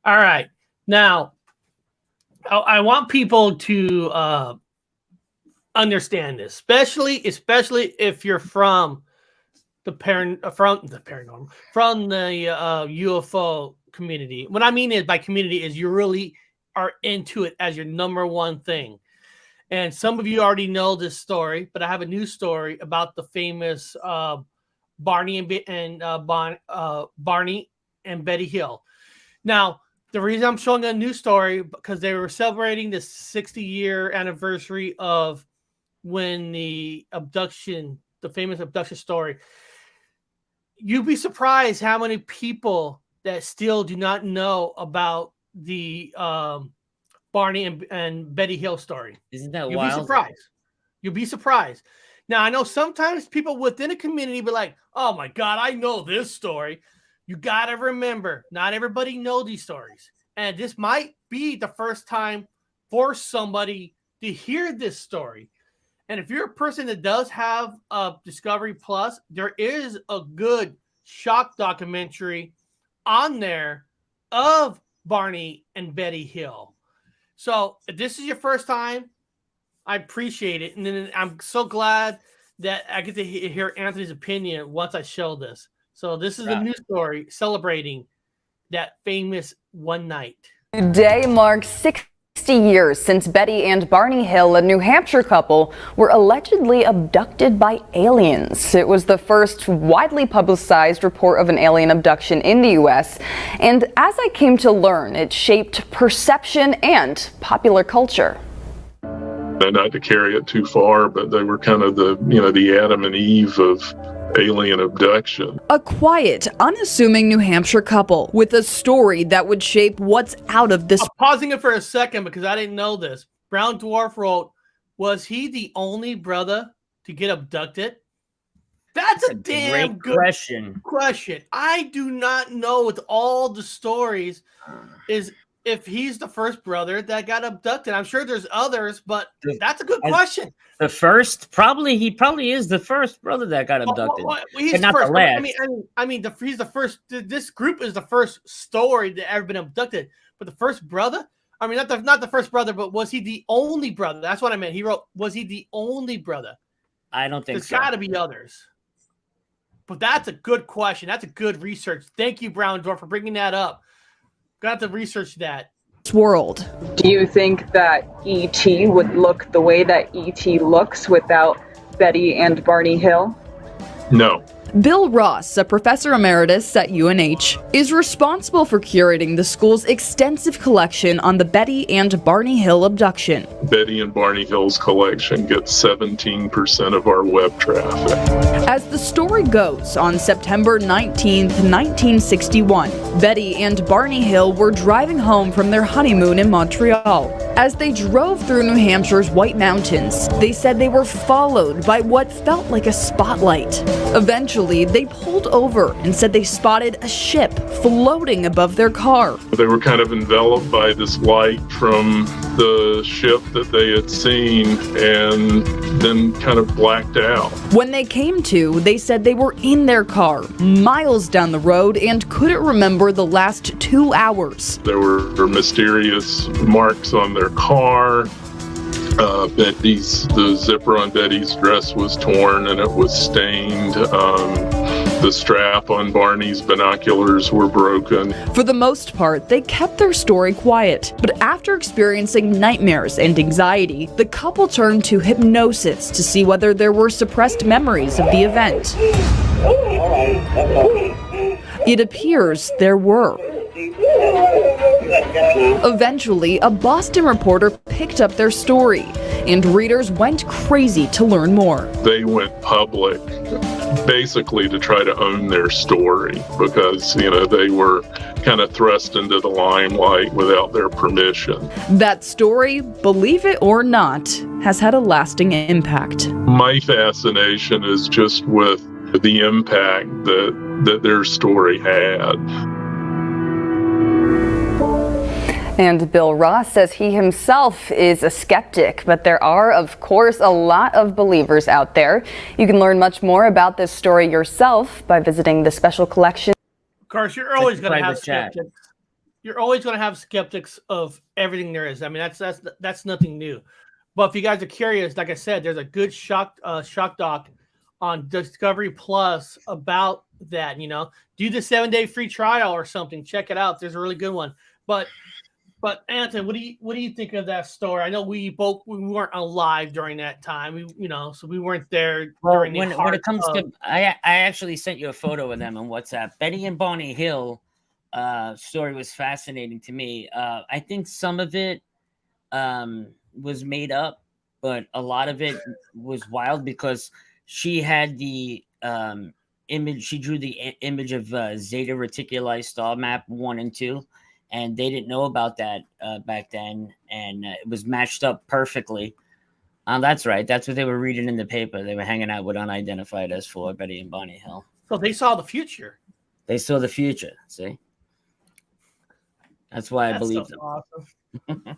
All right. Now, I want people to understand this, especially if you're from the paranormal, from the UFO community. What I mean is by community is you really are into it as your number one thing. And some of you already know this story, but I have a new story about the famous Barney and Betty Hill. Now, the reason I'm showing a new story because they were celebrating the 60-year anniversary of when the famous abduction story. You'd be surprised how many people that still do not know about the Barney and Betty Hill story. Isn't that You'll wild? be surprised. You'll be surprised. Now, I know sometimes people within a community be like, oh my God, I know this story. You got to remember, not everybody knows these stories. And this might be the first time for somebody to hear this story. And if you're a person that does have a Discovery Plus, there is a good shock documentary on there of Barney and Betty Hill. So if this is your first time, I appreciate it. And then I'm so glad that I get to hear Anthony's opinion once I show this. So this is a new story celebrating that famous one night. Today marks 60 years since Betty and Barney Hill, a New Hampshire couple, were allegedly abducted by aliens. It was the first widely publicized report of an alien abduction in the U.S. And as I came to learn, it shaped perception and popular culture. Not to carry it too far, but they were kind of the Adam and Eve of alien abduction. A quiet, unassuming New Hampshire couple with a story that would shape what's out of this. I'm pausing it for a second because I didn't know this. Brown Dwarf wrote, was he the only brother to get abducted? That's a damn good question. I do not know with all the stories is if he's the first brother that got abducted. I'm sure there's others, but that's a good question. The first, he probably is the first brother that got abducted, he's not first. the last. He's the first. This group is the first story that ever been abducted, but the first brother. I mean, not the first brother, but was he the only brother? That's what I meant. He wrote, was he the only brother? I don't think so. There's got to be others. But that's a good question. That's a good research. Thank you, Brown Dwarf, for bringing that up. Got to research that. World. Do you think that E.T. would look the way that E.T. looks without Betty and Barney Hill? No. Bill Ross, a professor emeritus at UNH, is responsible for curating the school's extensive collection on the Betty and Barney Hill abduction. Betty and Barney Hill's collection gets 17% of our web traffic. As the story goes, on September 19, 1961, Betty and Barney Hill were driving home from their honeymoon in Montreal. As they drove through New Hampshire's White Mountains, they said they were followed by what felt like a spotlight. Eventually, they pulled over and said they spotted a ship floating above their car. They were kind of enveloped by this light from the ship that they had seen and then kind of blacked out. When they came to, they said they were in their car, miles down the road, and couldn't remember the last 2 hours. There were mysterious marks on their car. The zipper on Betty's dress was torn and it was stained. The strap on Barney's binoculars were broken. For the most part, they kept their story quiet. But after experiencing nightmares and anxiety, the couple turned to hypnosis to see whether there were suppressed memories of the event. It appears there were. Eventually, a Boston reporter picked up their story, and readers went crazy to learn more. They went public basically to try to own their story because, they were kind of thrust into the limelight without their permission. That story, believe it or not, has had a lasting impact. My fascination is just with the impact that their story had. And Bill Ross says he himself is a skeptic, but there are, of course, a lot of believers out there. You can learn much more about this story yourself by visiting the special collection. Of course, you're always going to have skeptics. You're always going to have skeptics of everything there is. I mean, that's nothing new. But if you guys are curious, like I said, there's a good shock doc on Discovery Plus about that. Do the 7-day free trial or something. Check it out. There's a really good one. But Anthony, what do you think of that story? I know we weren't alive during that time. So we weren't there. Well, when it comes to, I actually sent you a photo of them on WhatsApp. Betty and Barney Hill story was fascinating to me. I think some of it was made up, but a lot of it was wild because she had the image. She drew the image of Zeta Reticuli star map 1 and 2. And they didn't know about that back then, and it was matched up perfectly. That's right. That's what they were reading in the paper. They were hanging out with unidentified S4, Betty and Barney Hill. So they saw the future. They saw the future. See, that's why I believe them. Awesome.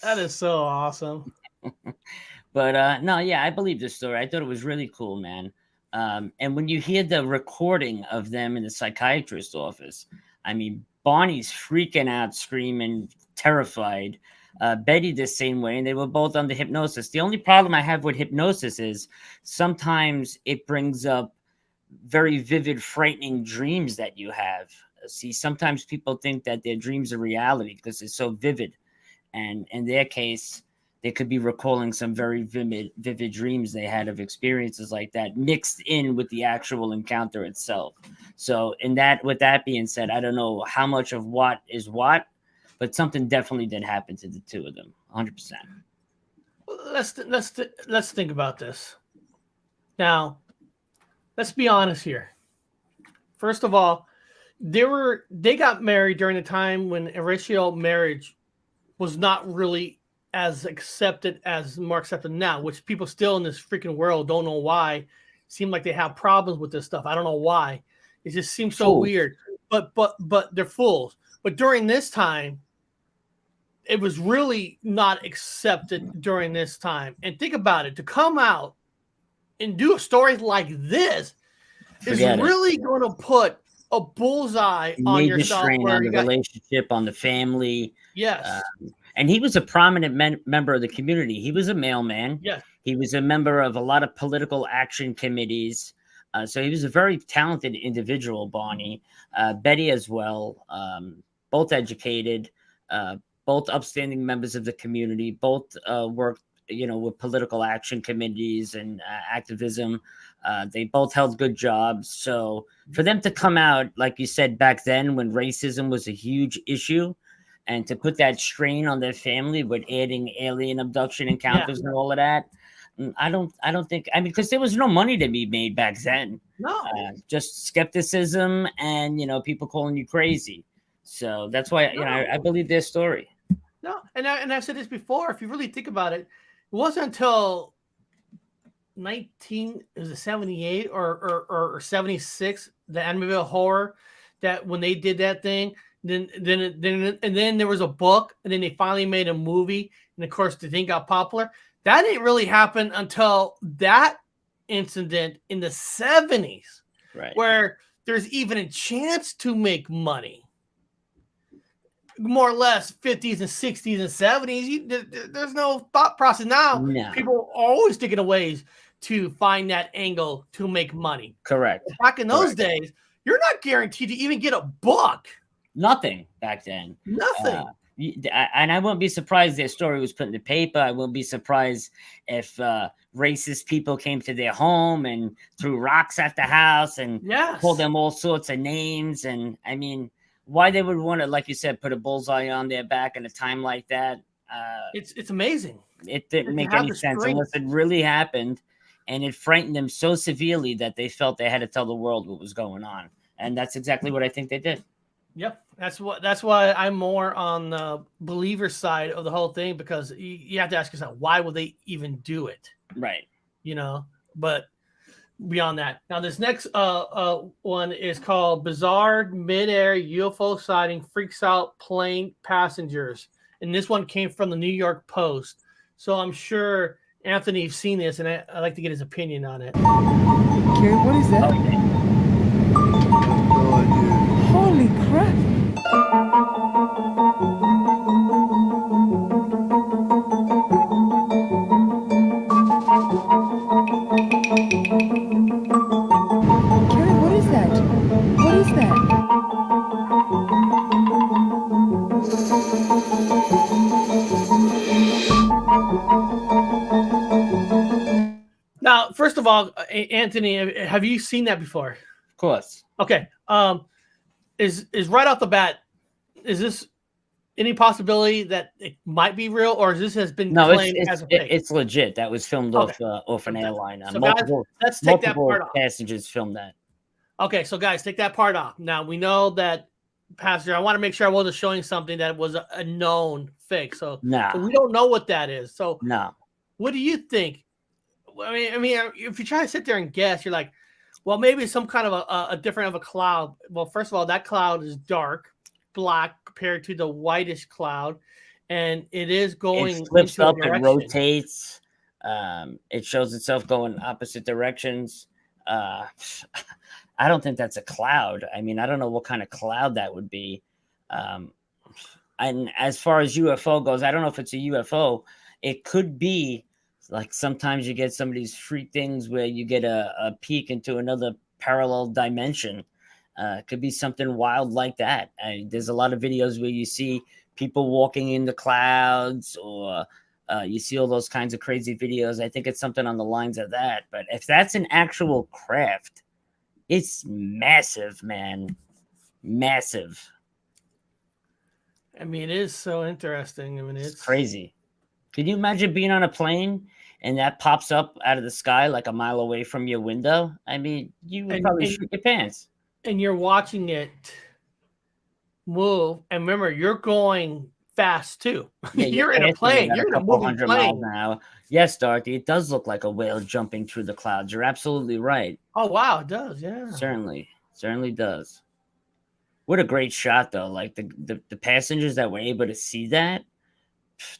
That is so awesome. But no, yeah, I believe this story. I thought it was really cool, man. And when you hear the recording of them in the psychiatrist's office. I mean, Barney's freaking out, screaming, terrified. Betty the same way, and they were both under hypnosis. The only problem I have with hypnosis is sometimes it brings up very vivid, frightening dreams that you have. See, sometimes people think that their dreams are reality because they're so vivid. And in their case, they could be recalling some very vivid dreams they had of experiences like that mixed in with the actual encounter itself. So with that being said, I don't know how much of what is what, but something definitely did happen to the two of them, 100%. Let's think about this. Now, let's be honest here. First of all, they got married during a time when interracial marriage was not really as accepted as more accepted now, which people still in this freaking world don't know why. Seem like they have problems with this stuff. I don't know why. It just seems so weird. But they're fools. But during this time, it was really not accepted during this time. And think about it, to come out and do a story like this is really going to put a bullseye on yourself. Strain on the relationship, on the family. Yes. And he was a prominent member of the community. He was a mailman. Yes. He was a member of a lot of political action committees. So he was a very talented individual, Barney. Betty as well. Both educated, both upstanding members of the community, both worked, with political action committees and activism. They both held good jobs. So for them to come out, like you said, back then when racism was a huge issue, and to put that strain on their family with adding alien abduction encounters and all of that, I don't think, I mean, because there was no money to be made back then. No, just skepticism and, you know, people calling you crazy. So that's why, you know, I believe their story. No, and I've said this before. If you really think about it, it wasn't until 78 or 76, the Amityville Horror, that when they did that thing, then there was a book, and then they finally made a movie, and of course the thing got popular. That didn't really happen until that incident in the 70s, right? Where there's even a chance to make money. More or less 50s and 60s and 70s, there's no thought process. Now people are always thinking of ways to find that angle to make money. Correct. Back in those days, you're not guaranteed to even get a book. Nothing back then. Nothing. And I wouldn't be surprised their story was put in the paper. I wouldn't be surprised if racist people came to their home and threw rocks at the house and called them all sorts of names. And I mean, why they would want to, like you said, put a bullseye on their back in a time like that. It's amazing. It didn't make any sense unless it really happened, and it frightened them so severely that they felt they had to tell the world what was going on. And that's exactly what I think they did. Yep, that's why I'm more on the believer side of the whole thing, because you have to ask yourself, why would they even do it? Right. You know, but beyond that, now this next one is called Bizarre Midair UFO Sighting Freaks Out Plane Passengers, and this one came from the New York Post. So I'm sure Anthony's seen this, and I'd like to get his opinion on it. Okay, what is that? Okay. Holy crap! Carrie, what is that? What is that? Now, first of all, Anthony, have you seen that before? Of course. Okay. Is right off the bat, is this any possibility that it might be real, or this has been claimed as a fake? It's legit. That was filmed off an airline. So guys, let's take that part off. Passengers filmed that. Okay, so guys, take that part off. Now we know that passenger. I want to make sure I wasn't showing something that was a known fake. So we don't know what that is. So what do you think? I mean, if you try to sit there and guess, you're like, well, maybe it's some kind of a different of a cloud. Well, first of all, that cloud is dark, black compared to the whitish cloud, and it is going. It flips up, it rotates. It shows itself going opposite directions. I don't think that's a cloud. I mean, I don't know what kind of cloud that would be. And as far as UFO goes, I don't know if it's a UFO. It could be. Like sometimes you get some of these freak things where you get a peek into another parallel dimension. It could be something wild like that. There's a lot of videos where you see people walking in the clouds, or you see all those kinds of crazy videos. I think it's something on the lines of that. But if that's an actual craft, it's massive, man. Massive. I mean, it is so interesting. I mean, it's crazy. Could you imagine being on a plane and that pops up out of the sky like a mile away from your window? I mean, you would probably shoot your pants. And you're watching it move. And remember, you're going fast too. Yeah, you're in a plane. You're in a moving 100 plane. miles an hour. Yes, Dorothy, it does look like a whale jumping through the clouds. You're absolutely right. Oh, wow, it does. Yeah. Certainly does. What a great shot, though. Like the passengers that were able to see that.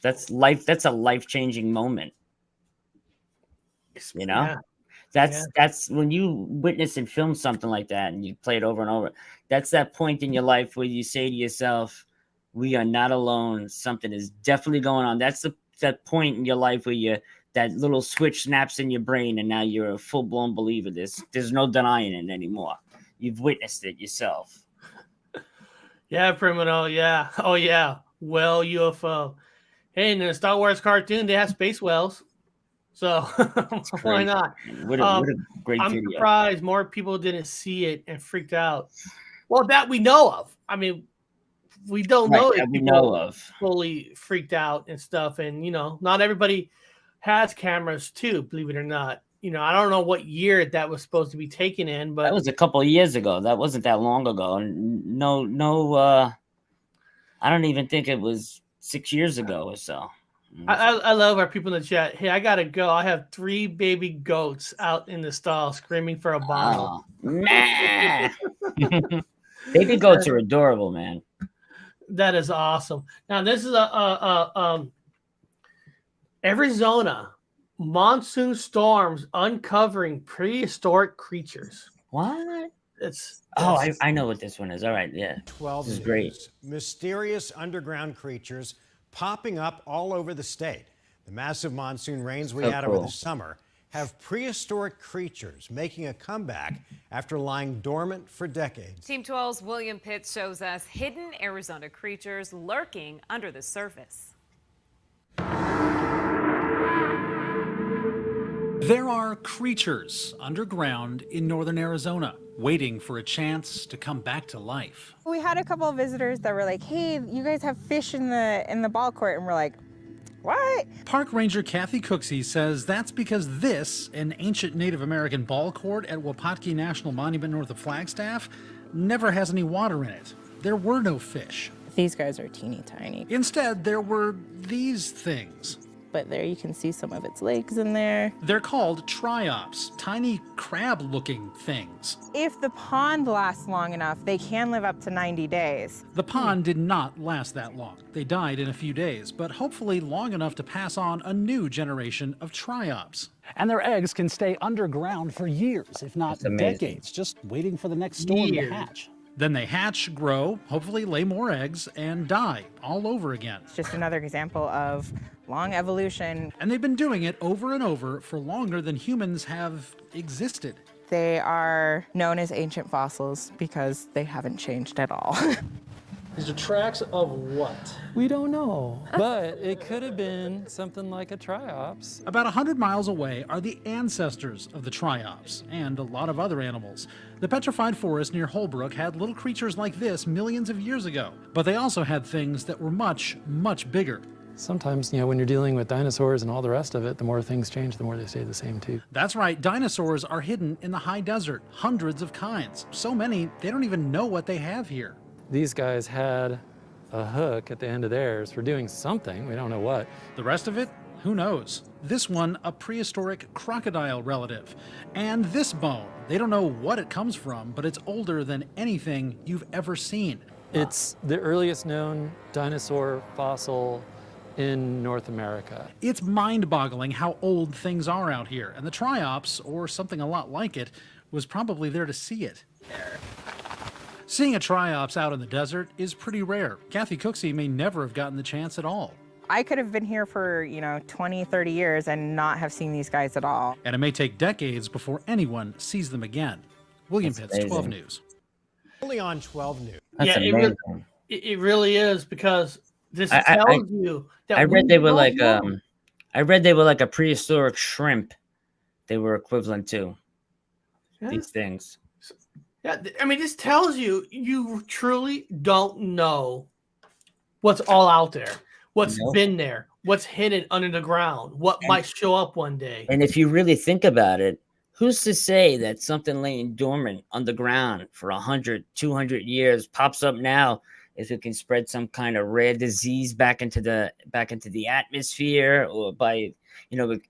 That's a life-changing moment. You know, that's when you witness and film something like that and you play it over and over. That's that point in your life where you say to yourself, we are not alone. Something is definitely going on. That's that point in your life where that little switch snaps in your brain and now you're a full-blown believer. There's no denying it anymore. You've witnessed it yourself. Yeah, Primino. Yeah. Oh, yeah. Well, UFO. Hey, in the Star Wars cartoon, they have space whales. So why not? What a great I'm video. surprised more people didn't see it and freaked out. Well, that we know of. I mean, we don't know if we people know of. fully freaked out and stuff. And, not everybody has cameras too, believe it or not. I don't know what year that was supposed to be taken in, but that was a couple of years ago. That wasn't that long ago. No, I don't even think it was 6 years ago or so. I love our people in the chat. Hey, I gotta go. I have 3 baby goats out in the stall screaming for a bottle. Nah. Baby goats are adorable, man. That is awesome. Now this is Arizona monsoon storms uncovering prehistoric creatures. What? I know what this one is. All right, yeah. 12 this is great. Mysterious underground creatures popping up all over the state. The massive monsoon rains we had over the summer have prehistoric creatures making a comeback after lying dormant for decades. Team 12's William Pitts shows us hidden Arizona creatures lurking under the surface. There are creatures underground in northern Arizona waiting for a chance to come back to life. We had a couple of visitors that were like, "Hey, you guys have fish in the ball court," and we're like, "What?" Park Ranger Kathy Cooksey says that's because this, an ancient Native American ball court at Wapatki National Monument north of Flagstaff, never has any water in it. There were no fish. These guys are teeny tiny. Instead, there were these things. But there you can see some of its legs in there. They're called triops, tiny crab-looking things. If the pond lasts long enough, they can live up to 90 days. The pond did not last that long. They died in a few days, but hopefully long enough to pass on a new generation of triops. And their eggs can stay underground for years, if not decades, just waiting for the next storm to hatch. Then they hatch, grow, hopefully lay more eggs, and die all over again. It's just another example of long evolution. And they've been doing it over and over for longer than humans have existed. They are known as ancient fossils because they haven't changed at all. These are tracks of what? We don't know, but it could have been something like a triops. About 100 miles away are the ancestors of the triops and a lot of other animals. The petrified forest near Holbrook had little creatures like this millions of years ago, but they also had things that were much, much bigger. Sometimes, when you're dealing with dinosaurs and all the rest of it, the more things change, the more they stay the same too. That's right, dinosaurs are hidden in the high desert, hundreds of kinds. So many, they don't even know what they have here. These guys had a hook at the end of theirs for doing something. We don't know what. The rest of it? Who knows? This one, a prehistoric crocodile relative. And this bone, they don't know what it comes from, but it's older than anything you've ever seen. It's the earliest known dinosaur fossil in North America. It's mind-boggling how old things are out here, and the triops, or something a lot like it, was probably there to see it. Seeing a triops out in the desert is pretty rare. Kathy Cooksey may never have gotten the chance at all. I could have been here for, 20, 30 years and not have seen these guys at all. And it may take decades before anyone sees them again. William Pitts, 12 News. Only on 12 News. Yeah, it really is, because this tells you that I read they were like a prehistoric shrimp. They were equivalent to these things. Yeah, I mean, this tells you truly don't know what's all out there, what's been there, what's hidden under the ground, what might show up one day. And if you really think about it, who's to say that something laying dormant underground for 100, 200 years pops up now if it can spread some kind of rare disease back into the atmosphere, or by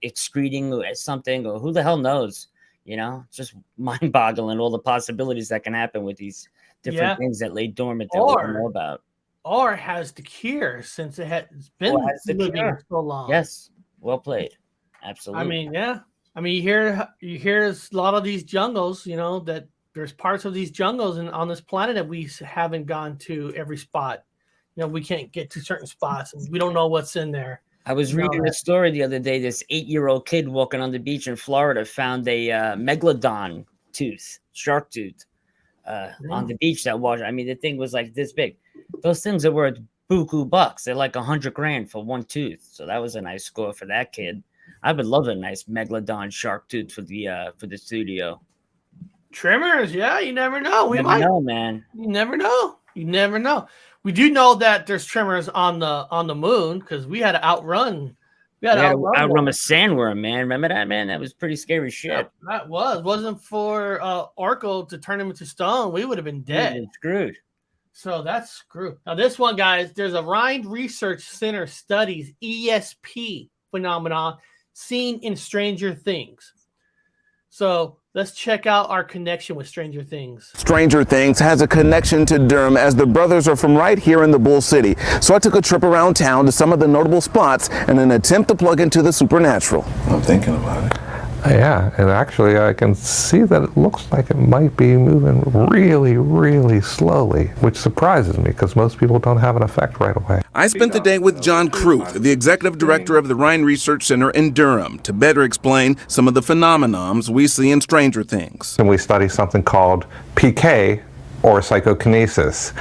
excreting something, or who the hell knows? It's just mind-boggling, all the possibilities that can happen with these different things that lay dormant that we don't know about. Or has the cure, since it has been living so long. Yes, well played. Absolutely. You hear a lot of these jungles, that there's parts of these jungles on this planet that we haven't gone to every spot. We can't get to certain spots, and we don't know what's in there. I was reading a story the other day. This 8-year-old kid walking on the beach in Florida found a megalodon shark tooth, on the beach that washed. I mean, the thing was like this big. Those things are worth buku bucks. They're like $100,000 for one tooth. So that was a nice score for that kid. I would love a nice megalodon shark tooth for the studio. Tremors, yeah, you never know. We might know, man. You never know. You never know. We do know that there's tremors on the moon because we had to outrun. We had to outrun a sandworm, man. Remember that, man? That was pretty scary shit. Yeah, that wasn't for Oracle to turn him into stone. We would have been dead. Screwed. So that's screwed. Now this one, guys, there's a Rhind Research Center studies ESP phenomenon seen in Stranger Things. So let's check out our connection with Stranger Things. Stranger Things has a connection to Durham as the brothers are from right here in the Bull City. So I took a trip around town to some of the notable spots in an attempt to plug into the supernatural. I'm thinking about it. Yeah, and actually I can see that it looks like it might be moving really, really slowly, which surprises me because most people don't have an effect right away. I spent the day with John Kruth, the executive director of the Rhind Research Center in Durham, to better explain some of the phenomenons we see in Stranger Things. And we study something called PK, or psychokinesis.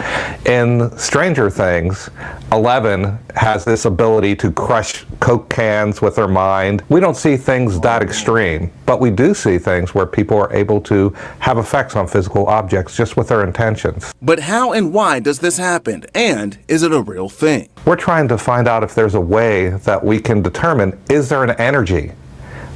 In Stranger Things, 11 has this ability to crush Coke cans with her mind. We don't see things that extreme, but we do see things where people are able to have effects on physical objects just with their intentions. But how and why does this happen? And is it a real thing? We're trying to find out if there's a way that we can determine, is there an energy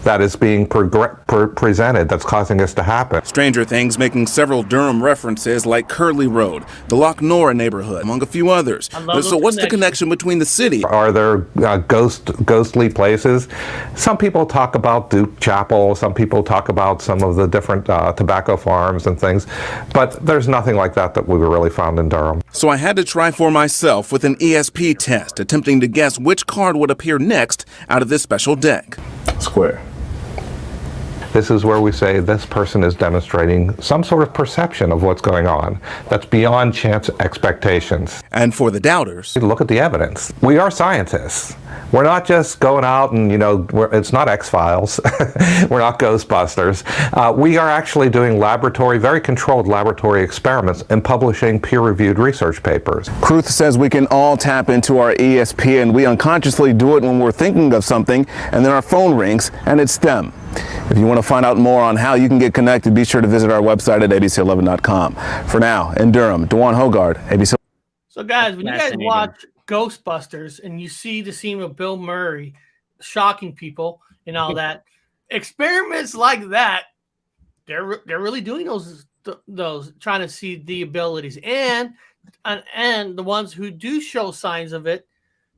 that is being presented that's causing this to happen. Stranger Things making several Durham references like Curly Road, the Loch Nora neighborhood, among a few others. So what's the connection between the city? Are there ghostly places? Some people talk about Duke Chapel, some people talk about some of the different tobacco farms and things, but there's nothing like that we really found in Durham. So I had to try for myself with an ESP test, attempting to guess which card would appear next out of this special deck. Square. This is where we say this person is demonstrating some sort of perception of what's going on that's beyond chance expectations. And for the doubters, look at the evidence. We are scientists. We're not just going out and, it's not X-Files. We're not Ghostbusters. We are actually doing very controlled laboratory experiments and publishing peer-reviewed research papers. Kruth says we can all tap into our ESP, and we unconsciously do it when we're thinking of something, and then our phone rings, and it's them. If you want to find out more on how you can get connected, be sure to visit our website at abc11.com. For now, in Durham, Dewan Hogard, ABC. So, guys, when you guys watch Ghostbusters and you see the scene with Bill Murray shocking people and all that, experiments like that, they're really doing those trying to see the abilities and the ones who do show signs of it,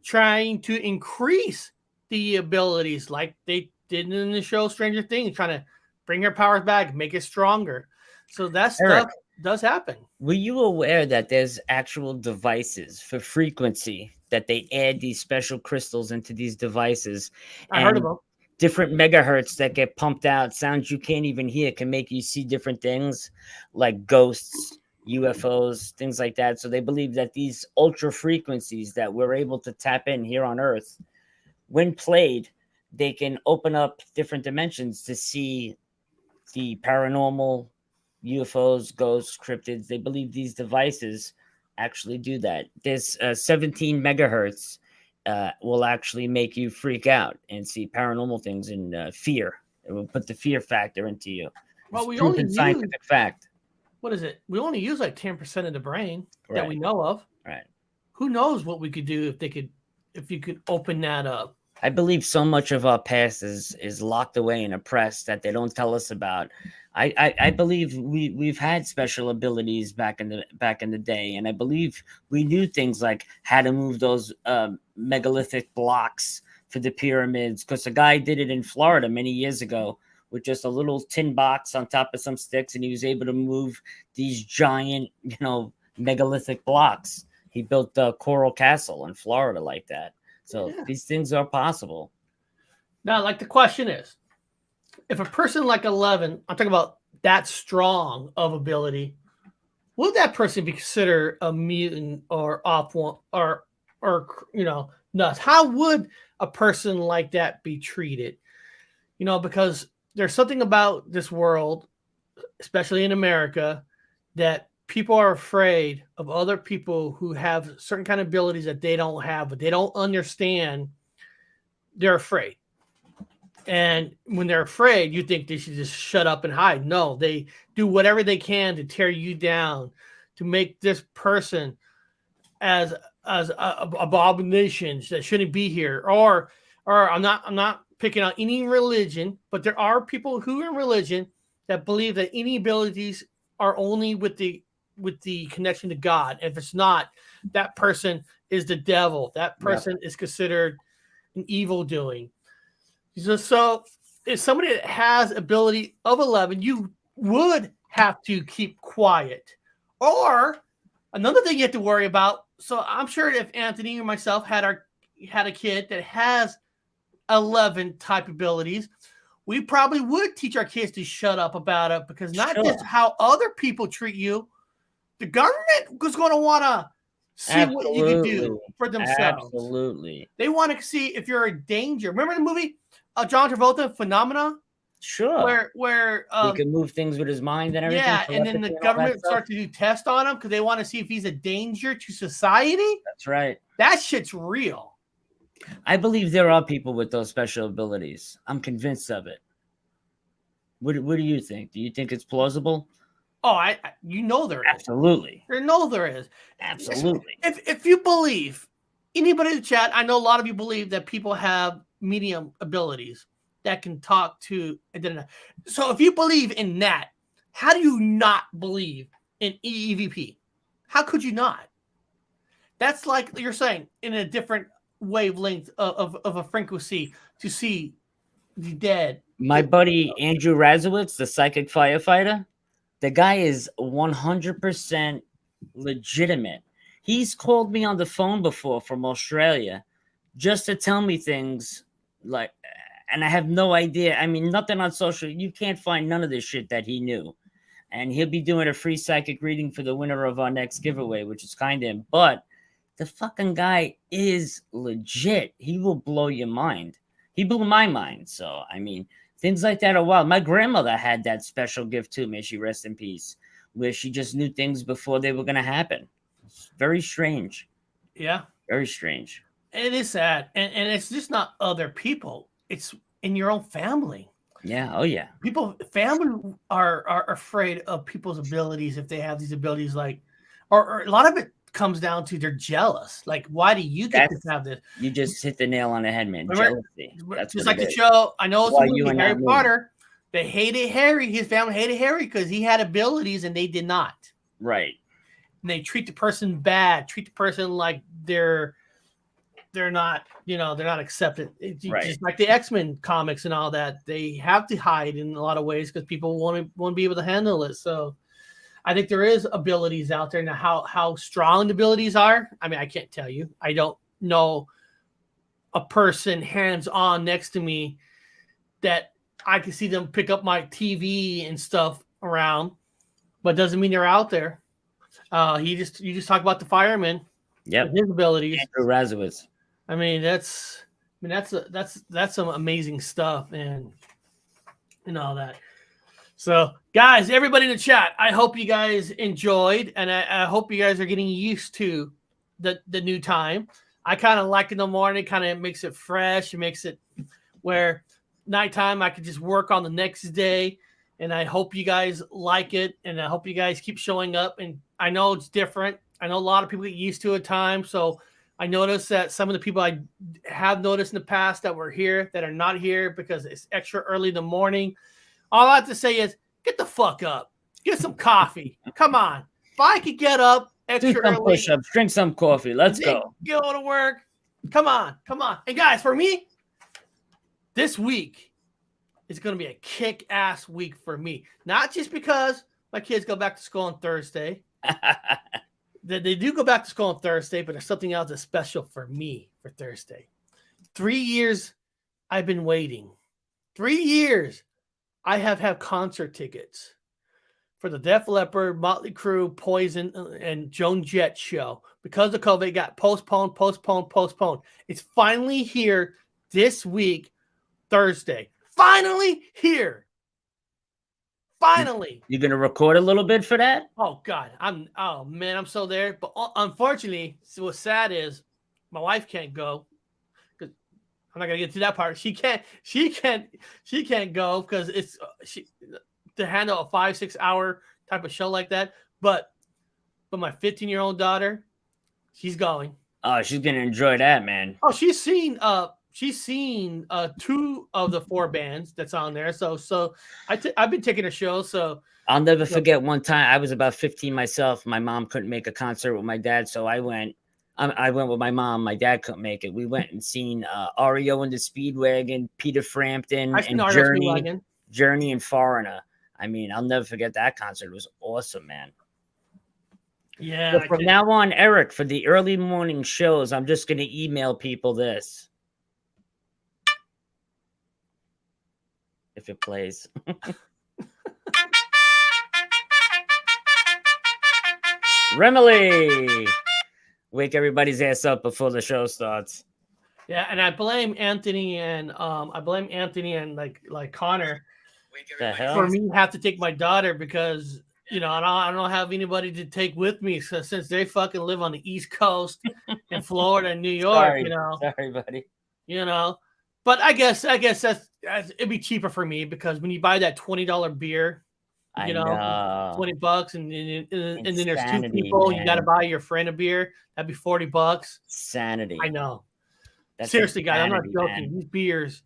trying to increase the abilities like they did in the show Stranger Things, trying to bring her powers back, make it stronger. So that stuff does happen. Were you aware that there's actual devices for frequency that they add these special crystals into these devices? I heard about different megahertz that get pumped out, sounds you can't even hear, can make you see different things like ghosts, UFOs, things like that. So they believe that these ultra frequencies that we're able to tap in here on Earth, when played, they can open up different dimensions to see the paranormal, UFOs, ghosts, cryptids. They believe these devices actually do that. This 17 megahertz will actually make you freak out and see paranormal things and fear. It will put the fear factor into you. Well, we only use scientific fact. What is it? We only use like 10% of the brain that we know of. Right. Who knows what we could do if you could open that up. I believe so much of our past is locked away and oppressed that they don't tell us about. I believe we've had special abilities back in the day, and I believe we knew things like how to move those megalithic blocks for the pyramids, because a guy did it in Florida many years ago with just a little tin box on top of some sticks, and he was able to move these giant, megalithic blocks. He built the Coral Castle in Florida like that. So these things are possible. Now, like the question is, if a person like 11, I'm talking about that strong of ability, would that person be considered a mutant or off one or nuts? How would a person like that be treated? Because there's something about this world, especially in America, that people are afraid of other people who have certain kind of abilities that they don't have, but they don't understand. They're afraid. And when they're afraid, you think they should just shut up and hide. No, they do whatever they can to tear you down, to make this person as abominations that shouldn't be here. Or I'm not picking out any religion, but there are people who are in religion that believe that any abilities are only with the connection to God. If it's not, that person is the devil. That person is considered an evil doing. So if somebody that has ability of 11, you would have to keep quiet. Or another thing you have to worry about. So I'm sure if Anthony or myself had a kid that has 11 type abilities, we probably would teach our kids to shut up about it, because not just how other people treat you, the government was going to want to see what you can do for themselves. Absolutely. They want to see if you're a danger. Remember the movie John Travolta, Phenomena? Sure. Where he can move things with his mind and everything. Yeah, and then the government starts to do tests on him because they want to see if he's a danger to society. That's right. That shit's real. I believe there are people with those special abilities. I'm convinced of it. What do you think? Do you think it's plausible? Oh, you know there is. Absolutely. There is. Absolutely. If you believe, anybody in the chat, I know a lot of you believe that people have medium abilities that can talk to. So if you believe in that, how do you not believe in EVP? How could you not? That's like you're saying in a different wavelength of a frequency to see the dead. My buddy Andrew Razowitz, the psychic firefighter, the guy is 100% legitimate. He's called me on the phone before from Australia just to tell me things like, and I have no idea. I mean, nothing on social. You can't find none of this shit that he knew. And he'll be doing a free psychic reading for the winner of our next giveaway, which is kind of him. But the fucking guy is legit. He will blow your mind. He blew my mind. So, I mean, things like that are wild. My grandmother had that special gift too, may she rest in peace, where she just knew things before they were going to happen. It's very strange. Yeah. Very strange. It is sad. And it's just not other people. It's in your own family. Yeah. Oh, yeah. Family are afraid of people's abilities if they have these abilities. Like, or a lot of it comes down to they're jealous. Like, why do you get to have this? You just hit the nail on the head, man. Remember, jealousy. That's just like the show. I know it's why a movie, you and Harry not me. Potter. They hated Harry. His family hated Harry because he had abilities and they did not. Right. And they treat the person bad. Treat the person like they're not, they're not accepted. It's just like the X-Men comics and all that. They have to hide in a lot of ways because people won't be able to handle it. So I think there is abilities out there. Now, how strong the abilities are, I mean, I can't tell you. I don't know a person hands-on next to me that I can see them pick up my TV and stuff around, but doesn't mean they're out there. You just talk about the fireman. Yep. His abilities. Andrew Razowitz. I mean, that's some amazing stuff and all that. So, guys, everybody in the chat, I hope you guys enjoyed, and I hope you guys are getting used to the new time. I kind of like it in the morning. Kind of makes it fresh. It makes it where nighttime I could just work on the next day. And I hope you guys like it, and I hope you guys keep showing up. And I know it's different. I know a lot of people get used to it time. So I noticed that some of the people I have noticed in the past that were here that are not here because it's extra early in the morning. All I have to say is get the fuck up. Get some coffee. Come on. If I could get up extra Do some early. push-ups. Drink some coffee. Let's go. Go to work. Come on. And guys, for me, this week is going to be a kick-ass week for me. Not just because my kids go back to school on Thursday. They do go back to school on Thursday, but there's something else that's special for me for Thursday. 3 years I've been waiting. 3 years I have had concert tickets for the Def Leppard, Motley Crue, Poison, and Joan Jett show. Because of COVID, it got postponed. It's finally here this week, Thursday. Finally here. Finally. You're going to record a little bit for that? Oh, God. I'm so there. But unfortunately, what's sad is my wife can't go. I'm not gonna get to that part. She can't go because it's to handle a 5-6 hour type of show like that. But my 15-year-old daughter, she's going. Oh, she's gonna enjoy that, man. Oh, she's seen 2 of the 4 bands that's on there. So I've been taking her show. So I'll never forget one time I was about 15 myself. My mom couldn't make a concert with my dad, so I went. I went with my mom. My dad couldn't make it. We went and seen REO and the Speedwagon, Peter Frampton, and Journey and Foreigner. I mean, I'll never forget that concert. It was awesome, man. Yeah. So from now on, Eric, for the early morning shows, I'm just going to email people this. If it plays. Remily! Wake everybody's ass up before the show starts. Yeah, and I blame Anthony and like Connor for me have to take my daughter because I don't have anybody to take with me since they fucking live on the East Coast in Florida and New York. Sorry, buddy. But I guess it'd be cheaper for me because when you buy that $20 beer, $20 and then there's 2 people, man. You got to buy your friend a beer. That'd be $40. Sanity. I know. That's seriously, guys, I'm not joking. Man. These beers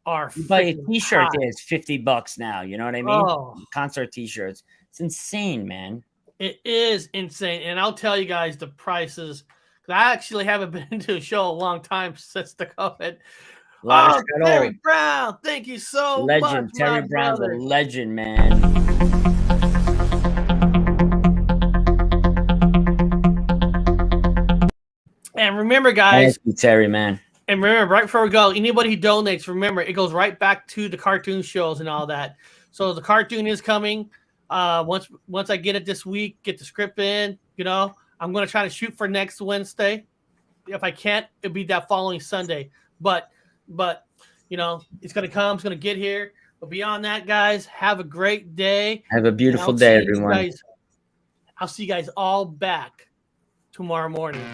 are. You buy a T-shirt, it's $50 now. You know what I mean? Oh. Concert T-shirts. It's insane, man. It is insane, and I'll tell you guys the prices. I actually haven't been to a show a long time since the COVID. Terry Brown, thank you so much. Terry Brown's a legend, man. And remember, guys, thank you, Terry, man. And remember, right before we go, anybody who donates, remember, it goes right back to the cartoon shows and all that. So the cartoon is coming. Once I get it this week, get the script in, I'm going to try to shoot for next Wednesday. If I can't, it'll be that following Sunday. But it's going to come. It's going to get here. But beyond that, guys, have a great day. Have a beautiful day, everyone. I'll see you guys all back tomorrow morning.